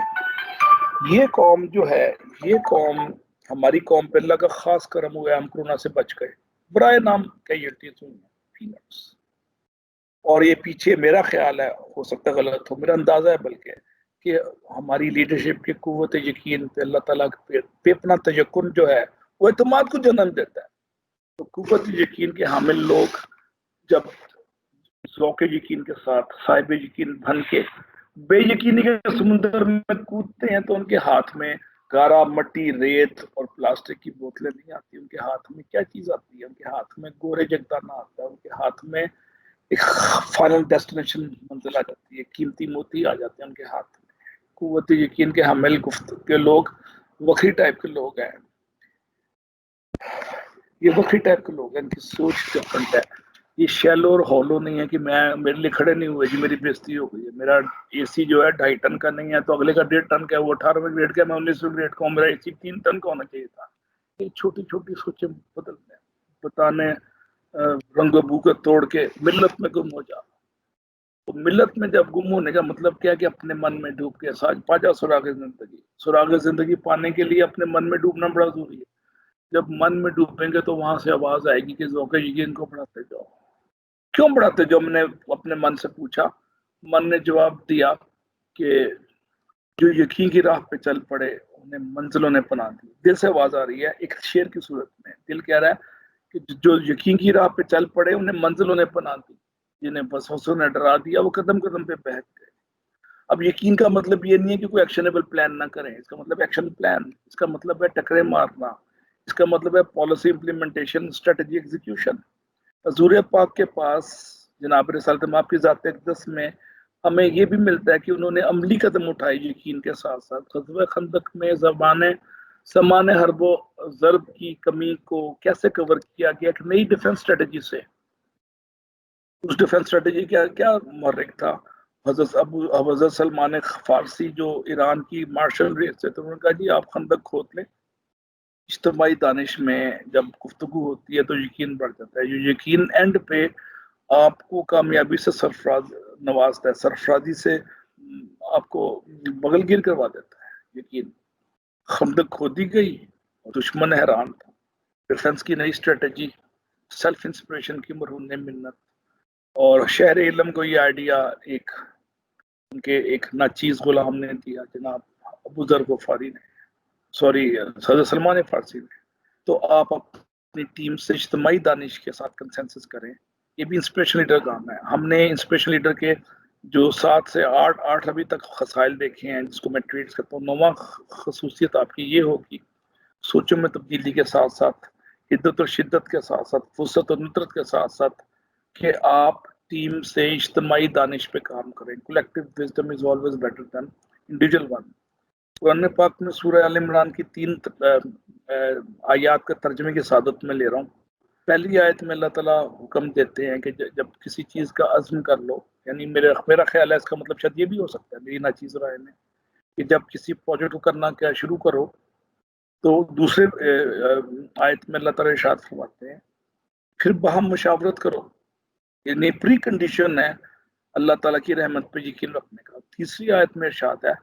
یہ قوم جو ہے، یہ قوم ہماری قوم پہ اللہ کا خاص کرم ہوا ہے، ہم کورونا سے بچ گئے برائے نام کیجویلٹیز ہوئی ہیں peanuts۔ اور یہ پیچھے میرا خیال ہے، ہو سکتا ہے غلط ہو، میرا اندازہ ہے بلکہ، کہ ہماری لیڈرشپ کی قوت یقین پہ اللہ تعالیٰ پہ اپنا تیقن جو ہے وہ اعتماد کو جنم دیتا ہے۔ تو قوت یقین کے حامل لوگ جب ذوق یقین کے ساتھ صاحب یقین بن کے بے یقینی کے سمندر میں کودتے ہیں تو ان کے ہاتھ میں گارا مٹی ریت اور پلاسٹک کی بوتلیں نہیں آتی، ان کے ہاتھ میں کیا چیز آتی ہے؟ ان کے ہاتھ میں گورے جگدانا آتا ہے، ان کے ہاتھ میں ایک فائنل ڈیسٹینیشن منزل آ جاتی ہے، قیمتی موتی آ جاتے ہیں ان کے ہاتھ میں۔ قوت یقین کے حامل گفتگو کے لوگ وکری ٹائپ کے لوگ ہیں، یہ وکری ٹائپ کے لوگ ہیں، ان کی سوچ ڈفرنٹ ہے۔ یہ شیلو اور ہولو نہیں ہے کہ میں میرے لیے کھڑے نہیں ہوئے جی میری بےزتی ہو گئی ہے، میرا اے سی جو ہے 2.5 ٹن کا نہیں ہے تو اگلے کا 1.5 ٹن کا ہے، وہ 18ویں گریڈ کا، میں 19ویں گریڈ کا ہوں، میرا اے سی 3 ٹن کا ہونا چاہیے تھا۔ یہ چھوٹی چھوٹی سوچیں بدلنے بتانے رنگ و بو کو توڑ کے ملت میں گم ہو جا۔ تو ملت میں جب گم ہونے کا مطلب کیا کہ اپنے من میں ڈوب کے ساتھ پا جا سراغ زندگی۔ سراغ زندگی پانے کے لیے اپنے من میں ڈوبنا بڑا ضروری ہے۔ جب من میں ڈوبیں گے تو وہاں سے آواز آئے گی کہ ذوق یقین کو بڑھاتے جاؤ۔ کیوں بڑھاتے جاؤ؟ میں نے اپنے من سے پوچھا، من نے جواب دیا کہ جو یقین کی راہ پہ چل پڑے انہیں منزلوں نے پناہ دی۔ دل سے آواز آ رہی ہے ایک شعر کی صورت میں، دل کہہ رہا ہے کہ جو یقین کی راہ پہ چل پڑے انہیں منزلوں نے پناہ دی، جنہیں وسوسوں نے ڈرا دیا وہ قدم قدم پہ بہک گئے۔ اب یقین کا مطلب یہ نہیں ہے کہ کوئی ایکشنیبل پلان نہ کریں، اس کا مطلب ایکشن پلان، اس کا مطلب ہے ٹکرے مارنا، اس کا مطلب ہے پالیسی امپلیمنٹیشن، اسٹریٹجی ایگزیکیوشن۔ حضور پاک کے پاس جناب رسالت مآب کی ذات اقدس میں ہمیں یہ بھی ملتا ہے کہ انہوں نے عملی قدم اٹھائے یقین کے ساتھ ساتھ۔ غزوہ خندق میں سامان حرب و ضرب کی کمی کو کیسے کور کیا گیا؟ ایک نئی ڈیفنس اسٹریٹجی سے۔ اس ڈیفنس اسٹریٹجی کیا محرک تھا؟ حضرت سلمان فارسی جو ایران کی مارشل ریس سے، تو انہوں نے کہا جی آپ خندق کھود لیں۔ اجتماعی دانش میں جب گفتگو ہوتی ہے تو یقین بڑھ جاتا ہے، یہ یقین اینڈ پہ آپ کو کامیابی سے سرفراز نوازتا ہے، سرفرازی سے آپ کو بغل گیر کروا دیتا ہے۔ یقین خندق کھودی گئی اور دشمن حیران تھا۔ ڈیفنس کی نئی اسٹریٹجی، سیلف انسپریشن کی مرہون منت، اور شہر علم کو یہ آئیڈیا ان کے ایک ناچیز غلام نے دیا، جناب ابو ذر غفاری نے، سوری حضرت سلمان فارسی نے۔ تو آپ اپنی ٹیم سے اجتماعی دانش کے ساتھ کنسنسس کریں، یہ بھی انسپریشن لیڈر کام ہے۔ ہم نے انسپریشن لیڈر کے جو 7 سے 8 ابھی تک خصائل دیکھے ہیں، جس کو میں ٹریٹ کرتا ہوں، 9واں خصوصیت آپ کی یہ ہوگی سوچوں میں تبدیلی کے ساتھ ساتھ، حدت اور شدت کے ساتھ ساتھ، وسعت اور ندرت کے ساتھ ساتھ، کہ آپ ٹیم سے اجتماعی دانش پہ کام کریں۔ Collective wisdom is always better than individual one. قرآن پاک میں سورہ آل عمران کی 3 آیات کا ترجمے کی سعادت میں لے رہا ہوں۔ پہلی آیت میں اللہ تعالیٰ حکم دیتے ہیں کہ جب کسی چیز کا عزم کر لو، یعنی میرا خیال ہے اس کا مطلب شاید یہ بھی ہو سکتا ہے میری ناچیز رائے میں، کہ جب کسی پروجیکٹ کو کرنا کیا شروع کرو تو دوسرے آیت میں اللہ تعالیٰ ارشاد فرماتے ہیں پھر باہم مشاورت کرو، یعنی پری کنڈیشن ہے اللہ تعالیٰ کی رحمت پہ یقین رکھنے کا۔ تیسری آیت میں ارشاد ہے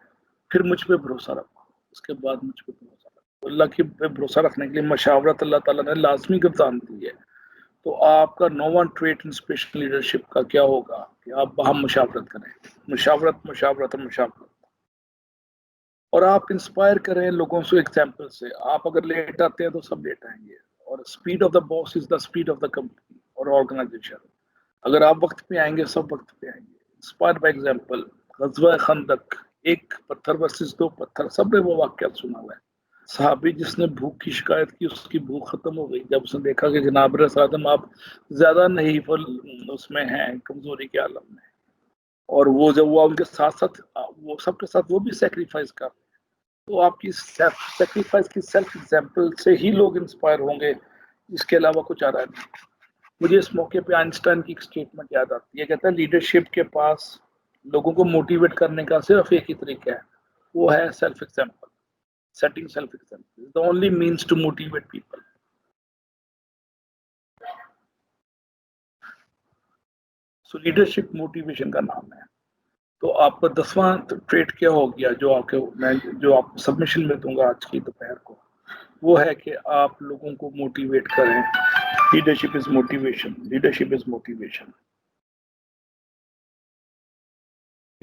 پھر مجھ پہ بھروسہ رکھو، اس کے بعد مجھ پہ بھروسہ رکھو۔ اللہ کی پہ بھروسہ رکھنے کے لیے مشاورت اللہ تعالیٰ نے لازمی گردان دی ہے۔ تو آپ کا 9واں ٹریٹ انسپریشن لیڈرشپ کا کیا ہوگا کہ آپ باہم مشاورت کریں، مشاورت مشاورت اور مشاورت۔ اور آپ انسپائر کریں لوگوں سے ایگزامپل سے. آپ اگر لیٹ آتے ہیں تو سب لیٹ آئیں گے. اور speed of the boss is the speed of the company اور آرگنائزیشن. اگر آپ وقت پہ آئیں گے سب وقت پہ آئیں گے. Inspire by example. غزوہ خندق، ایک پتھر ورسز دو پتھر، سب نے وہ واقعہ سنا ہوا ہے. صحابی جس نے بھوک کی شکایت کی، اس کی بھوک ختم ہو گئی جب اس نے دیکھا کہ جناب رسول اللہ آپ زیادہ نہیں اس میں ہیں، کمزوری کے عالم میں. اور وہ جب وہ ان کے ساتھ ساتھ وہ سب کے ساتھ وہ بھی سیکریفائس کر. تو آپ کی سیکریفائس کی سیلف ایگزامپل سے ہی لوگ انسپائر ہوں گے، اس کے علاوہ کچھ آ رہا نہیں. مجھے اس موقع پہ آئنسٹائن کی ایک اسٹیٹمنٹ یاد آتی ہے. کہتا ہے لیڈرشپ کے پاس لوگوں کو موٹیویٹ کرنے کا صرف ایک ہی طریقہ ہے، وہ ہے self example. Setting self example is the only means to motivate people. So leadership motivation کا نام ہے. تو آپ کا 10واں ٹریٹ کیا ہو گیا جو آپ سبمیشن میں دوں گا آج کی دوپہر کو، وہ ہے کہ آپ لوگوں کو موٹیویٹ کریں. Leadership is motivation. Leadership is motivation.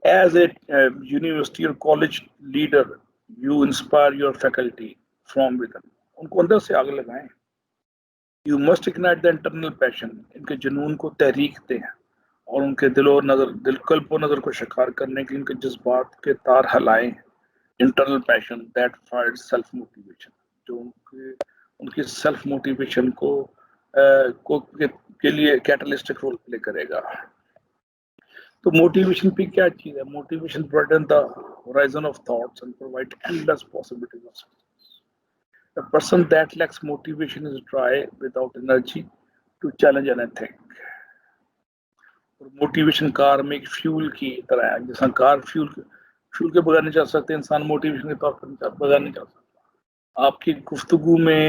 As a university اور college leader you inspire your faculty from with. ان کو اندر سے آگ لگائیں. You must ignite the internal passion. ان کے جنون کو تحریک دیں اور ان کے قلب و نظر کو شکار کرنے کے ان کے جذبات کے تار ہلائیں. Internal passion that fires self motivation, جو ان کی سیلف موٹیویشن کے لیے کیٹلسٹک رول پلے کرے گا. تو موٹیویشن پہ کیا چیز ہے؟ Motivation broaden the horizon of thoughts and provide endless possibilities of success. A person that lacks motivation is dry without energy to challenge anything. اور موٹیویشن کار میں ایک فیول کی طرح ہے. جیسا کار فیول کے بغیر نہیں چل سکتے، انسان موٹیویشن کے طور پر بغیر نہیں چل سکتا. آپ کی گفتگو میں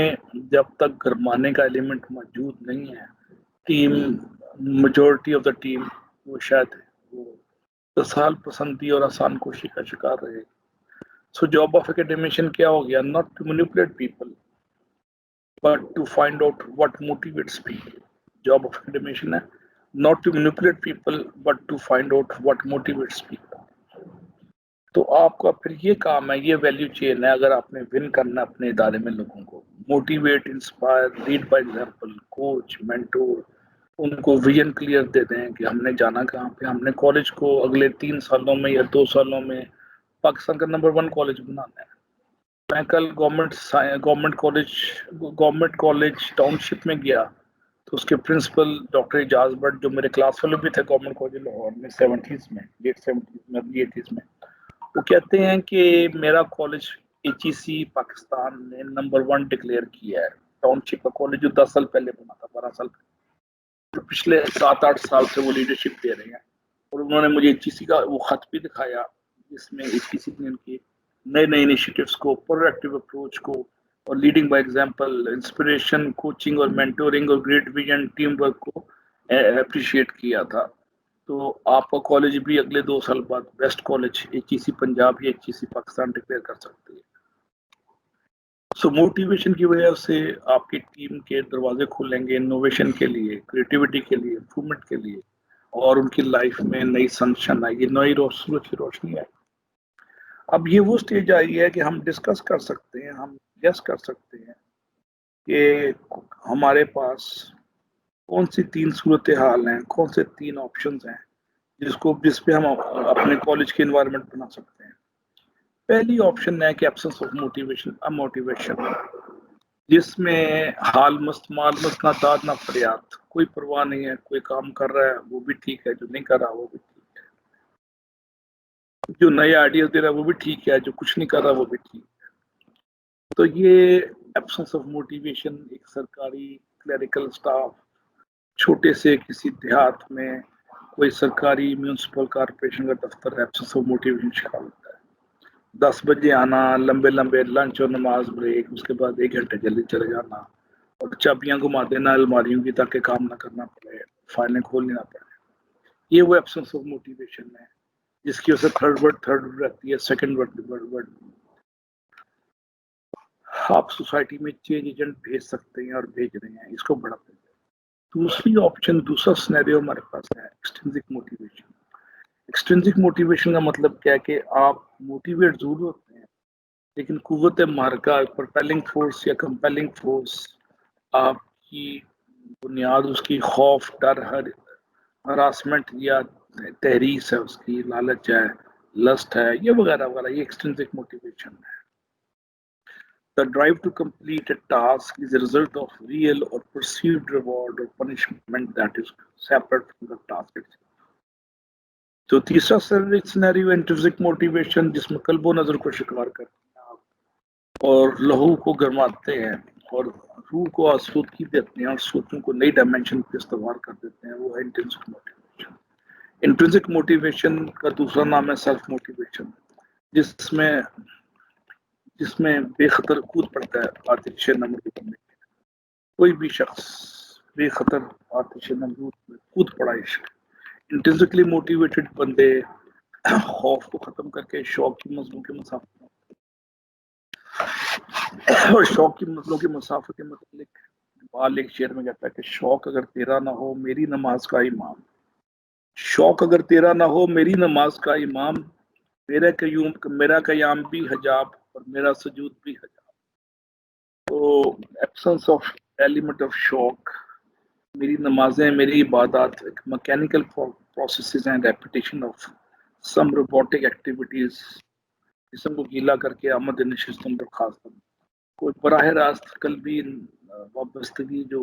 جب تک گرمانے کا ایلیمنٹ موجود نہیں ہے، team majority of the team وہ شاید وہ تسال پسندی اور آسان کوشی کا شکار رہے. سو جاب آف اکیڈیمیشین کیا ہو گیا؟ Not to manipulate people but to find out what motivates people. Job of academician ہے not to manipulate people but to find out what motivates people. تو آپ کا پھر یہ کام ہے، یہ ویلیو چین ہے. اگر آپ نے ون کرنا اپنے ادارے میں لوگوں کو motivate, inspire, lead by example, coach, mentor, ان کو ویژن کلیئر دے دیں کہ ہم نے جانا کہاں پہ. ہم نے کالج کو اگلے 3 سالوں میں یا 2 سالوں میں پاکستان کا نمبر 1 کالج بنانا ہے. میں کل گورنمنٹ کالج ٹاؤن شپ میں گیا تو اس کے پرنسپل ڈاکٹر اعجاز بٹ، جو میرے کلاس فیلو بھی تھے گورنمنٹ کالج لاہور میں 70s میں، لیٹ 70s میں، 80s میں، وہ کہتے ہیں کہ میرا کالج HEC پاکستان نے نمبر 1 ڈکلیئر کیا ہے. ٹاؤن شپ کا کالج جو 10 سال پہلے بنا تھا، 12 سال پہلے، تو پچھلے 7-8 سال سے وہ لیڈرشپ دے رہے ہیں. اور انہوں نے مجھے HEC کا وہ خط بھی دکھایا جس میں HEC نے ان کی نئے انیشیٹوز کو، پرویکٹیو اپروچ کو، اور leading by example, inspiration, coaching اور مینٹورنگ اور گریٹ ویژن، ٹیم ورک کو اپریشیٹ کیا تھا. تو آپ کا کالج بھی اگلے 2 سال بعد بیسٹ کالج HEC پنجاب یا HEC پاکستان ڈکلیئر کر سکتے ہیں. سو موٹیویشن کی وجہ سے آپ کی ٹیم کے دروازے کھلیں گے انوویشن کے لیے، کریٹیوٹی کے لیے، امپرومنٹ کے لیے، اور ان کی لائف میں نئی سنشن آئے گی، نئی سورج کی روشنی آئے گی. اب یہ وہ سٹیج آئی ہے کہ ہم ڈسکس کر سکتے ہیں، ہم گیس کر سکتے ہیں کہ ہمارے پاس کون سی 3 صورتحال ہیں، کون سے 3 آپشنز ہیں جس پہ ہم اپنے کالج کی انوائرمنٹ بنا سکتے ہیں. پہلی آپشن ہے کہ ایبسنس آف موٹیویشن، موٹیویشن، جس میں حال مست مال مست، نہ داد نہ فریاد، کوئی پرواہ نہیں ہے. کوئی کام کر رہا ہے وہ بھی ٹھیک ہے، جو نہیں کر رہا وہ بھی ٹھیک ہے، جو نئے آئیڈیاز دے رہا ہے وہ بھی ٹھیک ہے، جو کچھ نہیں کر رہا وہ بھی ٹھیک ہے. تو یہ ایبسنس آف موٹیویشن ایک سرکاری کلیریکل سٹاف، چھوٹے سے کسی دیہات میں کوئی سرکاری میونسپل کارپوریشن کا دفتر ایبسنس آف موٹیویشن شکار ہوتا ہے. 10 بجے آنا، لمبے لنچ اور نماز بریک، اس کے بعد 1 گھنٹے جلدی چلے جانا، اور چابیاں گھما دینا الماریوں کی تاکہ کام نہ کرنا پڑے، فائلیں کھولنی نہ پڑے. یہ وہ ایبسنس آف موٹیویشن ہے جس کی وجہ سے تھرڈ ورڈ رہتی ہے، سیکنڈ ورڈ. آپ سوسائٹی میں چینج ایجنٹ بھیج سکتے ہیں اور بھیج رہے ہیں، اس کو بڑھاتے ہیں. دوسرا سینیریو ہمارے پاس ہے ایکسٹرنزک موٹیویشن. ایکسٹرنزک موٹیویشن کا مطلب کیا ہے کہ آپ موٹیویٹ ضرور ہوتے ہیں لیکن قوت محرکہ پرپیلنگ فورس یا کمپیلنگ فورس آپ کی بنیاد اس کی خوف، ڈر، ہراسمنٹ یا تحریص ہے، اس کی لالچ ہے، لسٹ ہے، یہ وغیرہ وغیرہ، یہ ایکسٹرنسک موٹیویشن ہے. The drive to complete a task is a result of real or perceived reward or punishment that is separate from the task itself. تو تیسرا سینیریو انٹرنسک موٹیویشن، جس میں قلب و نظر کو شکار کرتے ہیں آپ اور لہو کو گرماتے ہیں اور روح کو آسودگی دیتے ہیں اور سوچوں کو نئی ڈائمینشن پہ استوار کر دیتے ہیں، وہ ہے انٹرنسک موٹیویشن. انٹرنسک موٹیویشن کا دوسرا نام ہے سیلف موٹیویشن، جس میں بے خطر کود پڑتا ہے آتش نمرود میں. کوئی بھی شخص بے خطر آتش نمرود میں کود پڑا عشق. انٹرنسکلی موٹیویٹڈ بندے خوف کو ختم کر کے شوق کی منزلوں کے مسافت اور شوق کی منزلوں کے مسافت کے متعلق اقبال ایک شعر میں کہتا ہے کہ شوق اگر تیرا نہ ہو میری نماز کا امام، شوق اگر تیرا نہ ہو میری نماز کا امام، میرا قیام بھی حجاب اور میرا سجود بھی حجاب. تو ایبسنس آف ایلیمنٹ آف شوق، میری نمازیں، میری عبادات ایک میکینیکل پروسیسز ہیں، repetition of some robotic activities, جسم کو گیلا کر کے آمد نشستوں درخواست. کوئی براہ راست قلبی وابستگی جو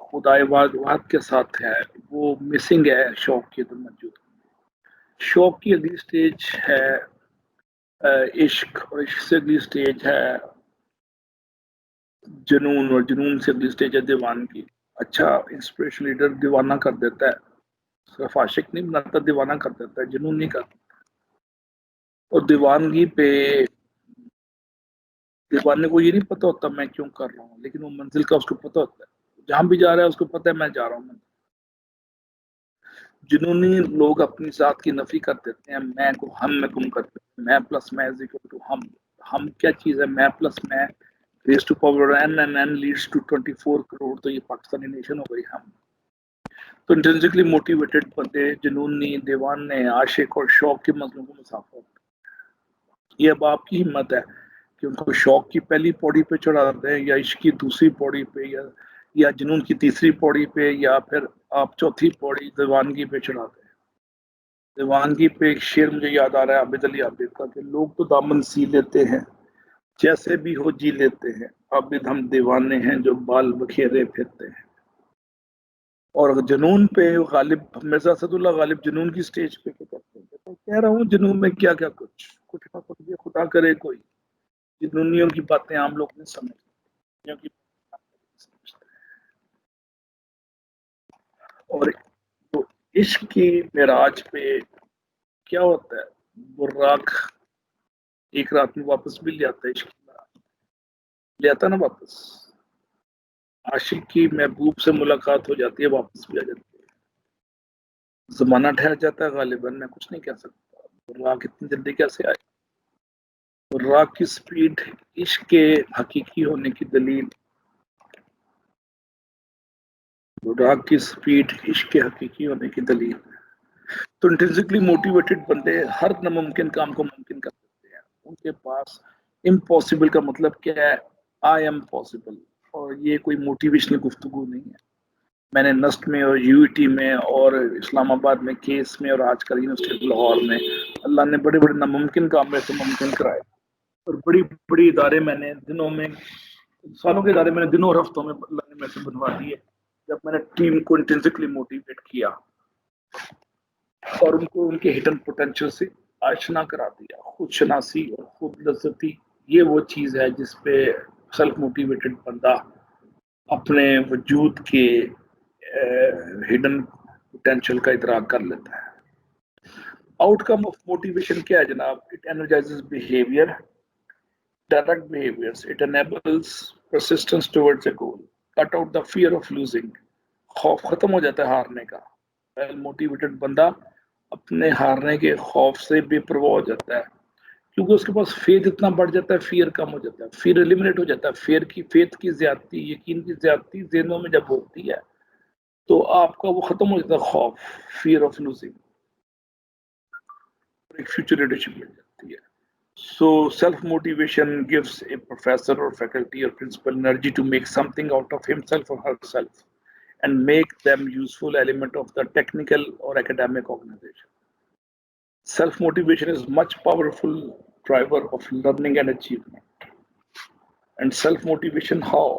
خدائے واحد کے ساتھ ہے وہ مسنگ ہے شوق کے اندر موجود. شوق کی اگلی سٹیج ہے عشق، اور عشق سے اگلی سٹیج ہے جنون، اور جنون سے اگلی سٹیج ہے دیوانگی. اچھا انسپریشن لیڈر دیوانہ کر دیتا ہے، صرف عاشق نہیں بناتا، دیوانہ کر دیتا ہے، جنون نہیں کرتا. اور دیوانگی پہ دیوانے کو یہ نہیں پتا ہوتا میں کیوں کر رہا ہوں، لیکن وہ منزل کا اس کو پتا ہوتا ہے، جہاں بھی جا رہا ہے اس کو پتا ہے میں جا رہا ہوں. جنونی لوگ اپنی ذات کی نفی کر دیتے ہیں، میں کو ہم میں گم کر دیتے ہیں. میں پلس میں از اکول ٹو ہم. ہم کیا چیز ہے؟ میں پلس میں raise to power n and n leads to 24 crore, تو یہ پاکستانی نیشن ہو گئی ہم. تو انٹرنسکلی موٹیویٹڈ بندے جنونی، دیوانے، عاشق اور شوق کے مظلوم کو مسافر. یہ اب آپ کی ہمت ہے کہ ان کو شوق کی پہلی پوڑی پہ چڑھا دیں، یا عشق کی دوسری پوڑی پہ، یا جنون کی تیسری پوڑی پہ، یا پھر آپ چوتھی پوڑی دیوانگی پہ چڑھا دیں. دیوانگی پہ ایک شعر مجھے یاد آ رہا ہے عابد علی عابد کا کہ لوگ تو دامن سی لیتے ہیں جیسے بھی ہو جی لیتے ہیں، عابد ہم دیوانے ہیں جو بال بکھیرے پھرتے ہیں. اور جنون پہ غالب مرزا اسد اللہ غالب جنون کی سٹیج پہ کیا کرتے ہیں؟ تو کہہ رہا ہوں جنون میں کیا کیا کچھ نہ کچھ یہ خدا کرے کوئی جنونیوں کی باتیں عام لوگ نہیں سمجھتے. اور تو عشق کی معراج پہ کیا ہوتا ہے؟ براق ایک رات میں واپس بھی لے آتا ہے، عشق لے آتا نا واپس. عاشق کی محبوب سے ملاقات ہو جاتی ہے، واپس بھی آ جاتی ہے. زمانہ ٹھہر جاتا ہے غالباً، میں کچھ نہیں کہہ سکتا براق اتنی جلدی کیسے آئے. براق کی سپیڈ عشق کے حقیقی ہونے کی دلیل، براق کی سپیڈ عشق کے حقیقی ہونے کی دلیل. تو انٹرنسکلی موٹیویٹڈ بندے ہر ناممکن کام کو ممکن کر دیتے ہیں. ان کے پاس امپاسبل کا مطلب کیا ہے؟ I am possible. اور یہ کوئی موٹیویشنل گفتگو نہیں ہے. میں نے نسٹ میں اور یو ٹی میں اور اسلام آباد میں کیس میں اور آج کل یونیورسٹی لاہور میں اللہ نے بڑے بڑے ناممکن کام میں سے ممکن کرائے، اور بڑی بڑی ادارے میں نے دنوں میں، سالوں کے ادارے میں نے دنوں اور ہفتوں میں اللہ نے میں سے بنوا دیے جب میں نے ٹیم کو انٹرنسکلی موٹیویٹ کیا اور ان کو ان کے ہڈن پوٹینشیل سے آشنا کرا دیا. خود شناسی اور خود لذتی یہ وہ چیز ہے جس پہ سیلف موٹیویٹڈ بندہ اپنے وجود کے ہڈن پوٹینشیل کا ادراک کر لیتا ہے. آؤٹ کم آف موٹیویشن کیا ہے جناب؟ It energizes behaviour, direct behaviours. It enables persistence towards a goal. Cut out the fear of losing. خوف ختم ہو جاتا ہے ہارنے کا. ویل موٹیویٹڈ بندہ اپنے ہارنے کے خوف سے بے پرواہ ہو جاتا ہے، کیونکہ اس کے پاس فیتھ اتنا بڑھ جاتا ہے، فیئر کم ہو جاتا ہے، فیئر ایلیمنیٹ ہو جاتا ہے. فیتھ کی زیادتی، یقین کی زیادتی ذہنوں میں جب ہوتی ہے تو آپ کا وہ ختم ہو جاتا ہے خوف، فیئر آف لوزنگ. ایک فیوچر لیڈرشپ مل جاتی ہے. So self-motivation gives a professor or faculty or principal energy to make something out of himself or herself and make them useful element of the technical or academic organization. Self-motivation is much powerful driver of learning and achievement. And self-motivation how?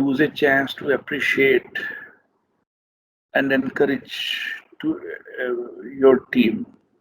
lose a chance to appreciate and encourage to your team.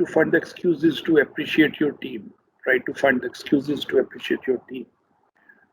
to find the excuses to appreciate your team. Try to find the excuses to appreciate your team.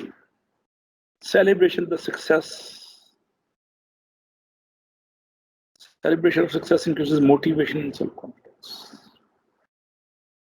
team. Celebration the success. Celebration of success increases motivation and self-confidence.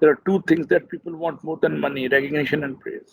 There are 2 things that people want more than money, recognition and praise.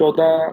14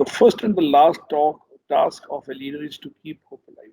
The first and the last task of a leader is to keep hope alive.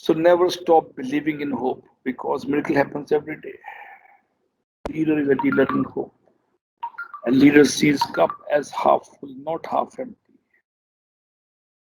So never stop believing in hope because miracle happens every day. Leader is a dealer in hope. And leader sees cup as half full, not half empty.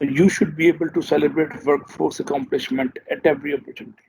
You should be able to celebrate workforce accomplishment at every opportunity.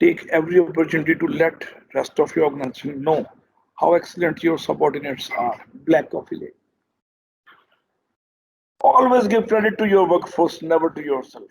Take every opportunity to let rest of your organization know how excellent your subordinates are. Black coffee lane. Always give credit to your workforce, never to yourself.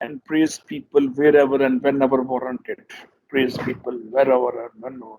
And praise people wherever and whenever warranted. Praise people wherever and whenever.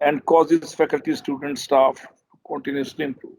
And causes faculty, student, staff to continuously improve.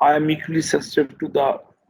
I am equally sensitive to the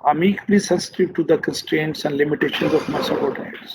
I'm equally sensitive to the constraints and limitations of my subordinates.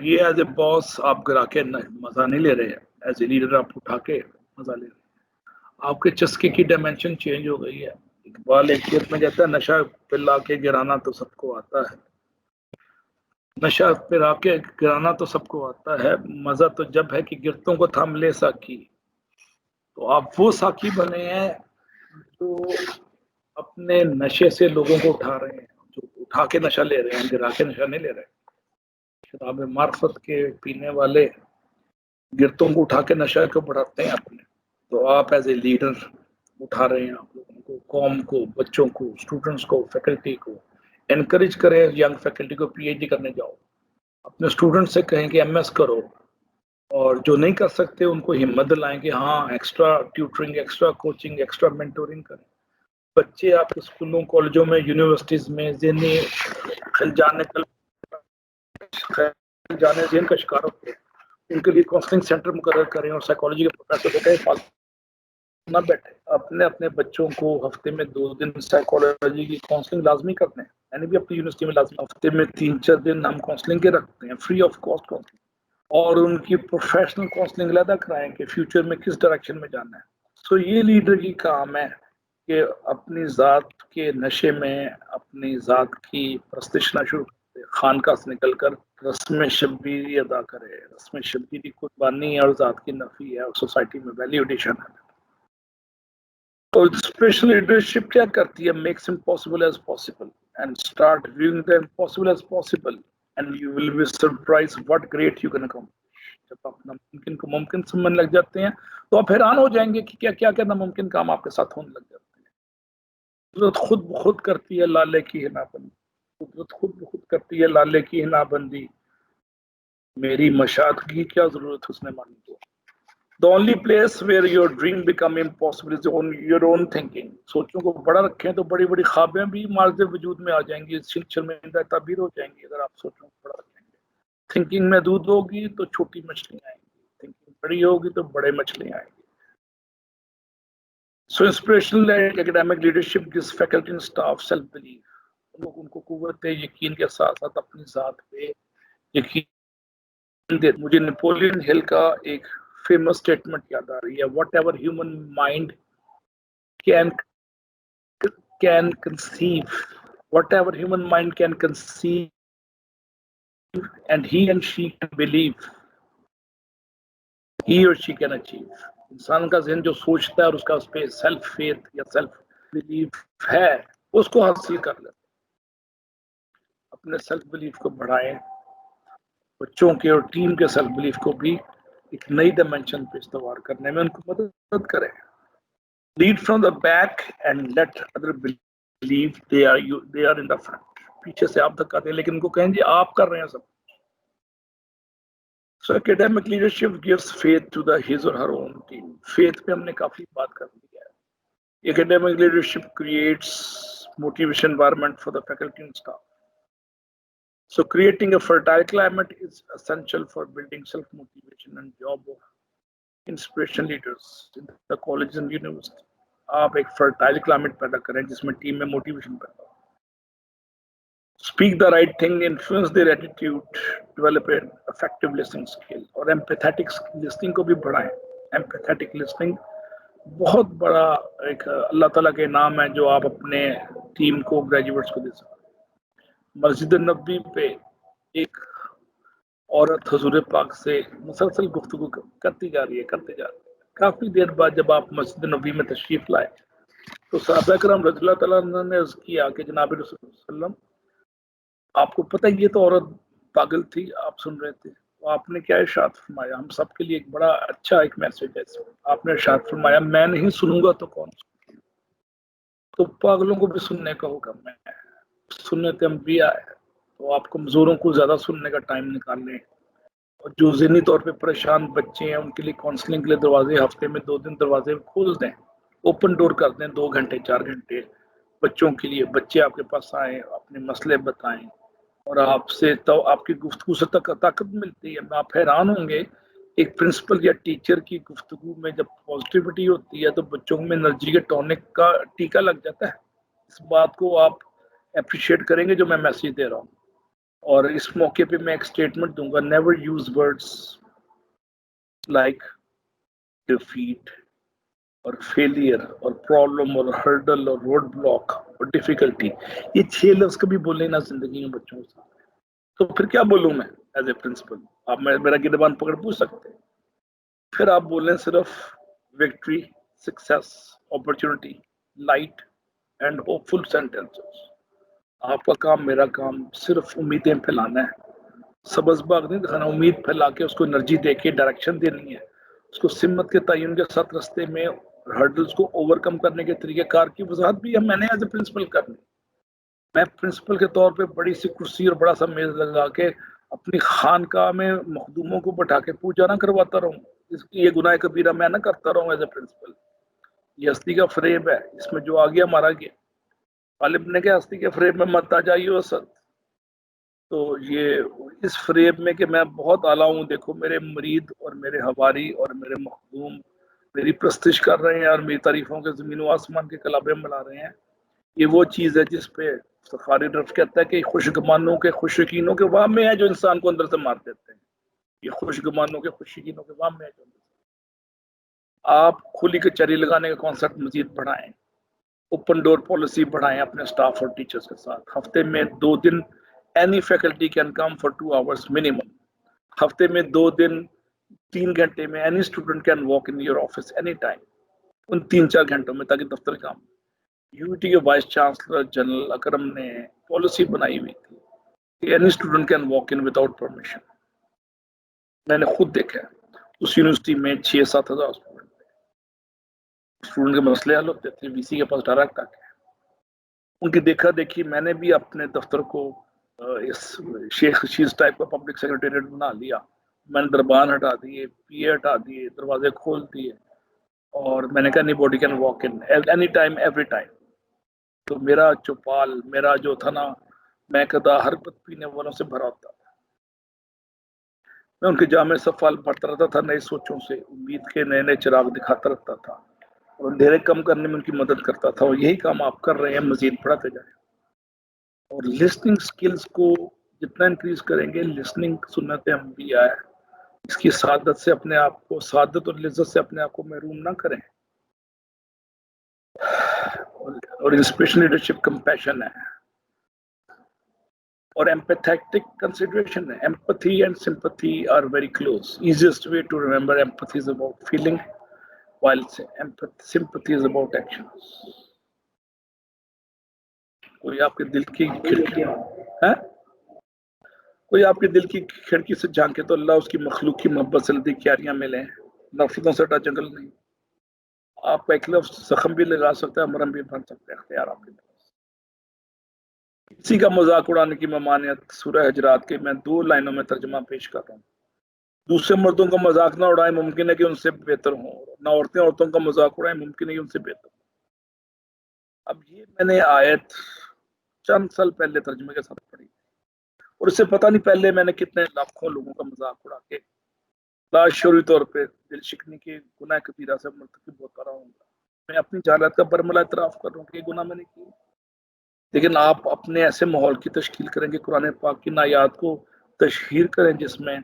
یہ as a باس آپ گرا کے مزہ نہیں لے رہے ہیں، as a leader آپ اٹھا کے مزہ لے رہے ہیں، آپ کے چسکے کی ڈائمینشن چینج ہو گئی ہے۔ اقبال ایک شعر میں کہتا ہے نشہ پہ لا کے گرانا تو سب کو آتا ہے، نشہ پہ لا کے گرانا تو سب کو آتا ہے، مزہ تو جب ہے کہ گرتوں کو تھام لے ساکی۔ تو آپ وہ ساکی بنے ہیں جو اپنے نشے سے لوگوں کو اٹھا رہے ہیں، جو اٹھا کے نشہ لے رہے ہیں، گرا کے نشہ نہیں لے رہے۔ شراب معرفت کے پینے والے گرتوں کو اٹھا کے نشہ کو بڑھاتے ہیں اپنے، تو آپ ایز اے لیڈر اٹھا رہے ہیں آپ لوگوں کو، قوم کو، بچوں کو، اسٹوڈنٹس کو، فیکلٹی کو انکریج کریں، ینگ فیکلٹی کو پی ایچ ڈی کرنے جاؤ، اپنے اسٹوڈنٹ سے کہیں کہ ایم ایس کرو، اور جو نہیں کر سکتے ان کو ہمت دلائیں کہ ہاں extra tutoring, extra coaching, extra mentoring کریں۔ بچے آپ کے اسکولوں، کالجوں میں، یونیورسٹیز میں ذہنی جانے ذہن کا شکار ہوتے ہیں، ان کے لیے کاؤنسلنگ سینٹر مقرر کریں اور سائیکالوجی کے پروفیسر کو کہیں نہ بیٹھے، اپنے اپنے بچوں کو ہفتے میں 2 دن سائیکالوجی کی کاؤنسلنگ لازمی کرتے ہیں، یعنی بھی اپنی یونیورسٹی میں لازمی ہفتے میں 3-4 دن ہم کاؤنسلنگ کے رکھتے ہیں، فری آف کاسٹ کاؤنسلنگ، اور ان کی پروفیشنل کاؤنسلنگ علیحدہ کرائیں کہ فیوچر میں کس ڈائریکشن میں جانا ہے۔ سو یہ لیڈر کی کام ہے کہ اپنی ذات کے نشے میں اپنی ذات کی پرستش نہ شروع کرے، خانقاہ سے نکل کر رسم شبیری ادا کرے۔ رسم شبیری قربانی اور ذات کی نفی ہے اور سوسائٹی میں ویلیو ایڈیشن ہے۔ تو اسپیشل لیڈرشپ کیا کرتی ہے؟ Makes impossible as possible and start viewing the impossible as possible and you will be surprise what great you can accomplish. جب آپ ناممکن کو ممکن سمجھنے لگ جاتے ہیں تو آپ حیران ہو جائیں گے کہ کیا کیا کیا ناممکن کام آپ کے ساتھ ہونے لگ جاتے ہیں۔ قدرت خود بخود کرتی ہے لالے کی ہنا بندی، قدرت خود بخود کرتی ہے لالے کی ہنا بندی، میری مشاہد کی کیا ضرورت حسن مانی کو۔ The only place where your dream become impossible is your own thinking۔ سوچوں کو بڑا رکھیں تو بڑی بڑی خوابیں بھی مارز وجود میں آ جائیں گی، شرمندہ تعبیر ہو جائیں گی۔ اگر آپ سوچوں کو بڑا رکھیں گے، تھنکنگ محدود ہوگی تو چھوٹی مچھلیاں آئیں گی، تھنکنگ بڑی ہوگی تو بڑے مچھلیاں آئیں گی۔ So inspirational academic leadership gives faculty and staff self belief۔ لوگ ان کو قوت یقین کے ساتھ ساتھ اپنی ذات پہ یقین دے۔ مجھے نیپولین ہل کا ایک فیمس اسٹیٹمنٹ یاد آ رہی ہے، what ever human mind can conceive whatever human mind can conceive and he and she can believe he or she can achieve۔ انسان کا ذہن جو سوچتا ہے اور اس کا اس پہ سیلف فیتھ یا سیلف بلیف ہے اس کو حاصل کر لیتے۔ اپنے سیلف بلیف کو بڑھائیں، بچوں کے اور ٹیم کے سیلف بلیف کو بھی ایک نئی ڈائمینشن پہ استوار کرنے میں ان کو مدد کریں۔ Lead from the back and let other believe they are in the front۔ پیچھے سے آپ دھکا دیں لیکن ان کو کہیں جی آپ کر رہے ہیں سب۔ So academic leadership gives faith to his or her own team۔ faith پہ ہم نے کافی بات کر لی ہے۔ Academic leadership creates motivation environment for the faculty and staff۔ So creating a fertile climate is essential for building self-motivation and job of inspirational leaders in the colleges and university۔ آپ ایک fertile climate پیدا کریں جس میں team میں motivation پیدا ہو۔ Speak the right thing, influence their attitude, develop an effective listening skill, اور ایمپیتھیٹک لسننگ کو بھی بڑھائیں۔ ایمپیتھیٹک لسننگ بہت بڑا ایک اللہ تعالیٰ کے انعام ہے جو آپ اپنے ٹیم کو، گریجویٹس کو دے سکتے ہیں۔ مسجد نبوی پہ ایک عورت حضور پاک سے مسلسل گفتگو کرتی جا رہی ہے۔ کافی دیر بعد جب آپ مسجد نبوی میں تشریف لائے تو صحابہ کرام رضی اللہ تعالیٰ عنہ نے عرض کیا کہ جناب رسول اللہ صلی اللہ علیہ وسلم آپ کو پتہ یہ تو عورت پاگل تھی، آپ سن رہے تھے، تو آپ نے کیا ارشاد فرمایا؟ ہم سب کے لیے ایک بڑا اچھا ایک میسج ہے، آپ نے ارشاد فرمایا میں نہیں سنوں گا تو کون سنے گا؟ تو پاگلوں کو بھی سننے کا حکم ہے، سنت انبیاء ہے، تو آپ کمزوروں کو زیادہ سننے کا ٹائم نکال لیں، اور جو ذہنی طور پہ پریشان بچے ہیں ان کے لیے کاؤنسلنگ کے لیے دروازے ہفتے میں 2 دن دروازے کھول دیں، اوپن ڈور کر دیں، 2 گھنٹے 4 گھنٹے بچوں کے لیے۔ بچے آپ کے پاس آئیں، اپنے مسئلے بتائیں، اور آپ سے تو آپ کی گفتگو سے طاقت ملتی ہے۔ آپ حیران ہوں گے ایک پرنسپل یا ٹیچر کی گفتگو میں جب پازیٹیوٹی ہوتی ہے تو بچوں میں انرجی کے ٹونک کا ٹیکا لگ جاتا ہے۔ اس بات کو آپ اپریشیٹ کریں گے جو میں میسیج دے رہا ہوں۔ اور اس موقع پہ میں ایک اسٹیٹمنٹ دوں گا, never use words like defeat اور فیلئر اور پرابلم اور ہرڈل اور روڈ بلاک اور ڈیفیکلٹی. یہ 6 لفظ کبھی بولے نا زندگی میں بچوں کے ساتھ, تو پھر کیا بولوں میں ایز اے پرنسپل؟ آپ میرا گربان پکڑ پوچھ سکتے ہیں. پھر آپ بولیں صرف victory, success, opportunity, light and hopeful sentences. آپ کا کام, میرا کام صرف امیدیں پھیلانا ہے, سبز باغ نہیں دکھانا. امید پھیلا کے اس کو انرجی دے کے ڈائریکشن دینی ہے, اس کو سمت کے تعین کے ساتھ رستے میں ہرڈلز کو اوور کم کرنے کے طریقہ کار کی وضاحت بھی میں نے ایز اے پرنسپل کرنی. میں پرنسپل کے طور پہ بڑی سی کرسی اور بڑا سا میز لگا کے اپنی خانقاہ میں مخدوموں کو بٹھا کے پوجا نہ کرواتا رہوں. یہ گناہ کبیرہ میں نہ کرتا رہوں ایز اے پرنسپل. یہ ہستی کا فریب ہے, اس میں جو آ گیا مارا گیا. غالب نے کہا ہستی کے فریب میں مت آ جائیے اسد. تو یہ اس فریب میں کہ میں بہت اعلیٰ ہوں, دیکھو میرے مرید اور میرے حواری اور میرے مخدوم میری پرستش کر رہے ہیں اور میری تعریفوں کے زمین و آسمان کے کلابے ملا رہے ہیں. یہ وہ چیز ہے جس پہ سفاری رف کہتا ہے کہ خوش گمانوں کے خوش یقینوں کے وہم میں ہے جو انسان کو اندر سے مار دیتے ہیں. یہ خوش گمانوں کے خوش یقینوں کے وہم میں ہے جو اندر سے. آپ کھلی کچہری لگانے کا کانسیپٹ مزید بڑھائیں, اوپن ڈور پالیسی بڑھائیں اپنے سٹاف اور ٹیچرز کے ساتھ. ہفتے میں 2 دن any faculty can come for 2 hours minimum. ہفتے میں 2 دن 3 گھنٹے میں any student can walk in your office any time, ان 3-4 گھنٹوں میں, تاکہ دفتر کام. یوٹی کے وائس چانسلر جنرل اکرم نے پالیسی بنائی ہوئی تھی کہ any student can walk in without permission. میں نے خود دیکھا اس یونیورسٹی میں 6-7 ہزار اسٹوڈنٹ کے مسئلے حل ہوتے تھے, وی سی کے پاس ڈائریکٹ آ کے. ان کی دیکھا دیکھی میں نے بھی اپنے دفتر کو اس شیخ شیز ٹائپ کا پبلک سیکرٹریٹ بنا لیا. میں نے دربان ہٹا دیے, پی اے ہٹا دیے, دروازے کھول دیے, اور میں نے کہا نہیں body can walk in any time every time. تو میرا چوپال, میرا جو تھا نا, میں کدا حرکت پینے والوں سے بھرا ہوتا تھا. میں ان کے جامع سفال بھرتا رہتا تھا نئی سوچوں سے, امید کے نئے نئے چراغ دکھاتا رہتا تھا, اور اندھیرے کم کرنے میں ان کی مدد کرتا تھا. اور یہی کام آپ کر رہے ہیں, مزید بڑھاتے جائیں. اور لسننگ سکلز کو جتنا انکریز کریں گے, لسننگ سنت انبیاء ہے, اس کی سعادت سے اپنے آپ کو, سعادت اور لذت سے اپنے آپ کو محروم نہ کریں. اور انسپریشن لیڈرشپ کمپیشن ہے اور ایمپیتھیٹک کنسیڈریشن ہے. Empathy and sympathy are very close. Easiest way to remember empathy is about feeling while sympathy is about actions. کوئی آپ کے دل کی کھڑکی ہے, کوئی آپ کے دل کی کھڑکی سے جھانکے تو اللہ اس کی مخلوق کی محبت سے لدی کیاریاں ملیں, نفرتوں سے ڈا جنگل نہیں. آپ کا ایک لفظ زخم بھی لگا سکتا ہے, مرم بھی بن سکتا ہے, اختیار آپ کے پاس. کسی کا مذاق اڑانے کی ممانعت سورہ حجرات کے میں 2 لائنوں میں ترجمہ پیش کر رہا ہوں. دوسرے مردوں کا مذاق نہ اڑائیں, ممکن ہے کہ ان سے بہتر ہوں, نہ عورتوں کا مذاق اڑائیں, ممکن ہے کہ ان سے بہتر ہوں. اب یہ میں نے آیت چند سال پہلے ترجمے کے ساتھ پڑھی, اور اس سے پتہ نہیں پہلے میں نے کتنے لاکھوں لوگوں کا مذاق اڑا کے لاشعوری طور پہ دل شکنی کے گناہ کبیرہ سے مرتکب ہوتا رہا ہوں. میں اپنی جہالت کا برملا اعتراف کر رہا ہوں کہ یہ گناہ میں نے کی. لیکن آپ اپنے ایسے ماحول کی تشکیل کریں گے, قرآن پاک کی آیات کو تشہیر کریں جس میں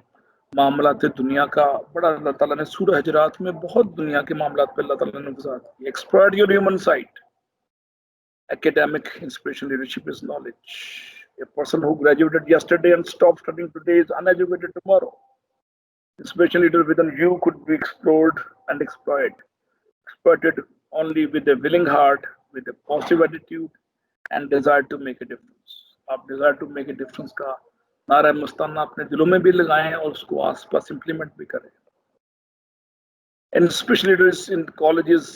معاملات دنیا کا بڑا اللہ تعالیٰ نے سورہ حجرات میں بہت دنیا کے معاملات پہ اللہ تعالیٰ نے وضاحت کی. Exploit your human sight. Academic inspiration leadership is knowledge. A person who graduated yesterday and stopped studying today is uneducated tomorrow. Inspiration leader within you could be explored and exploited only with a willing heart, with a positive attitude, and desire to make a difference. آپ desire to make a difference کا نعرہ مستانہ اپنے دلوں میں بھی لگائیں اور اس کو آس پاس امپلیمنٹ بھی کریں. And especially leaders in colleges,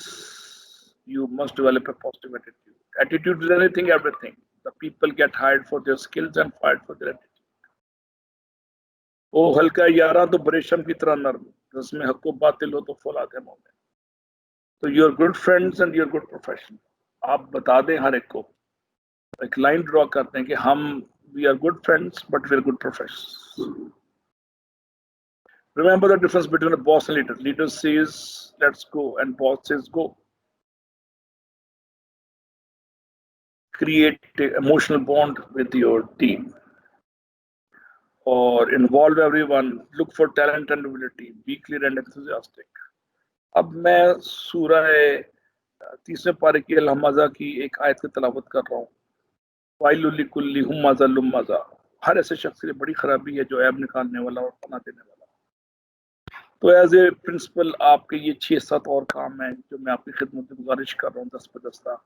you must develop a positive attitude. Attitude is anything, everything. The people get hired for their skills and fired for their attitude. او ہلکا یاراں تو بریشم کی طرح نرم, جس میں حق و باطل ہو تو فولاد ہے مومن. تو your good friends and your good profession. آپ بتا دیں ہر ایک کو, ایک لائن ڈرا کرتے ہیں کہ ہم we are good friends but we are good professions. Remember the difference between a boss and leader. Leader says let's go and boss says go. Create an emotional bond with your team. اور involve everyone, look for talent and ability, be clear and enthusiastic. اب میں سورہ 30 پارے کی الحمزہ کی ایک آیت کی تلاوت کر رہا ہوں. وَيْلٌ لِكُلِّ ہُمَزَةٍ لُمَزَةٍ. ہر ایسے شخص کے لیے بڑی خرابی ہے جو عیب نکالنے والا اور پناہ دینے والا. تو ایز اے پرنسپل آپ کے یہ 6-7 اور کام ہیں جو میں آپ کی خدمت میں گزارش کر رہا ہوں 10 پہ 10.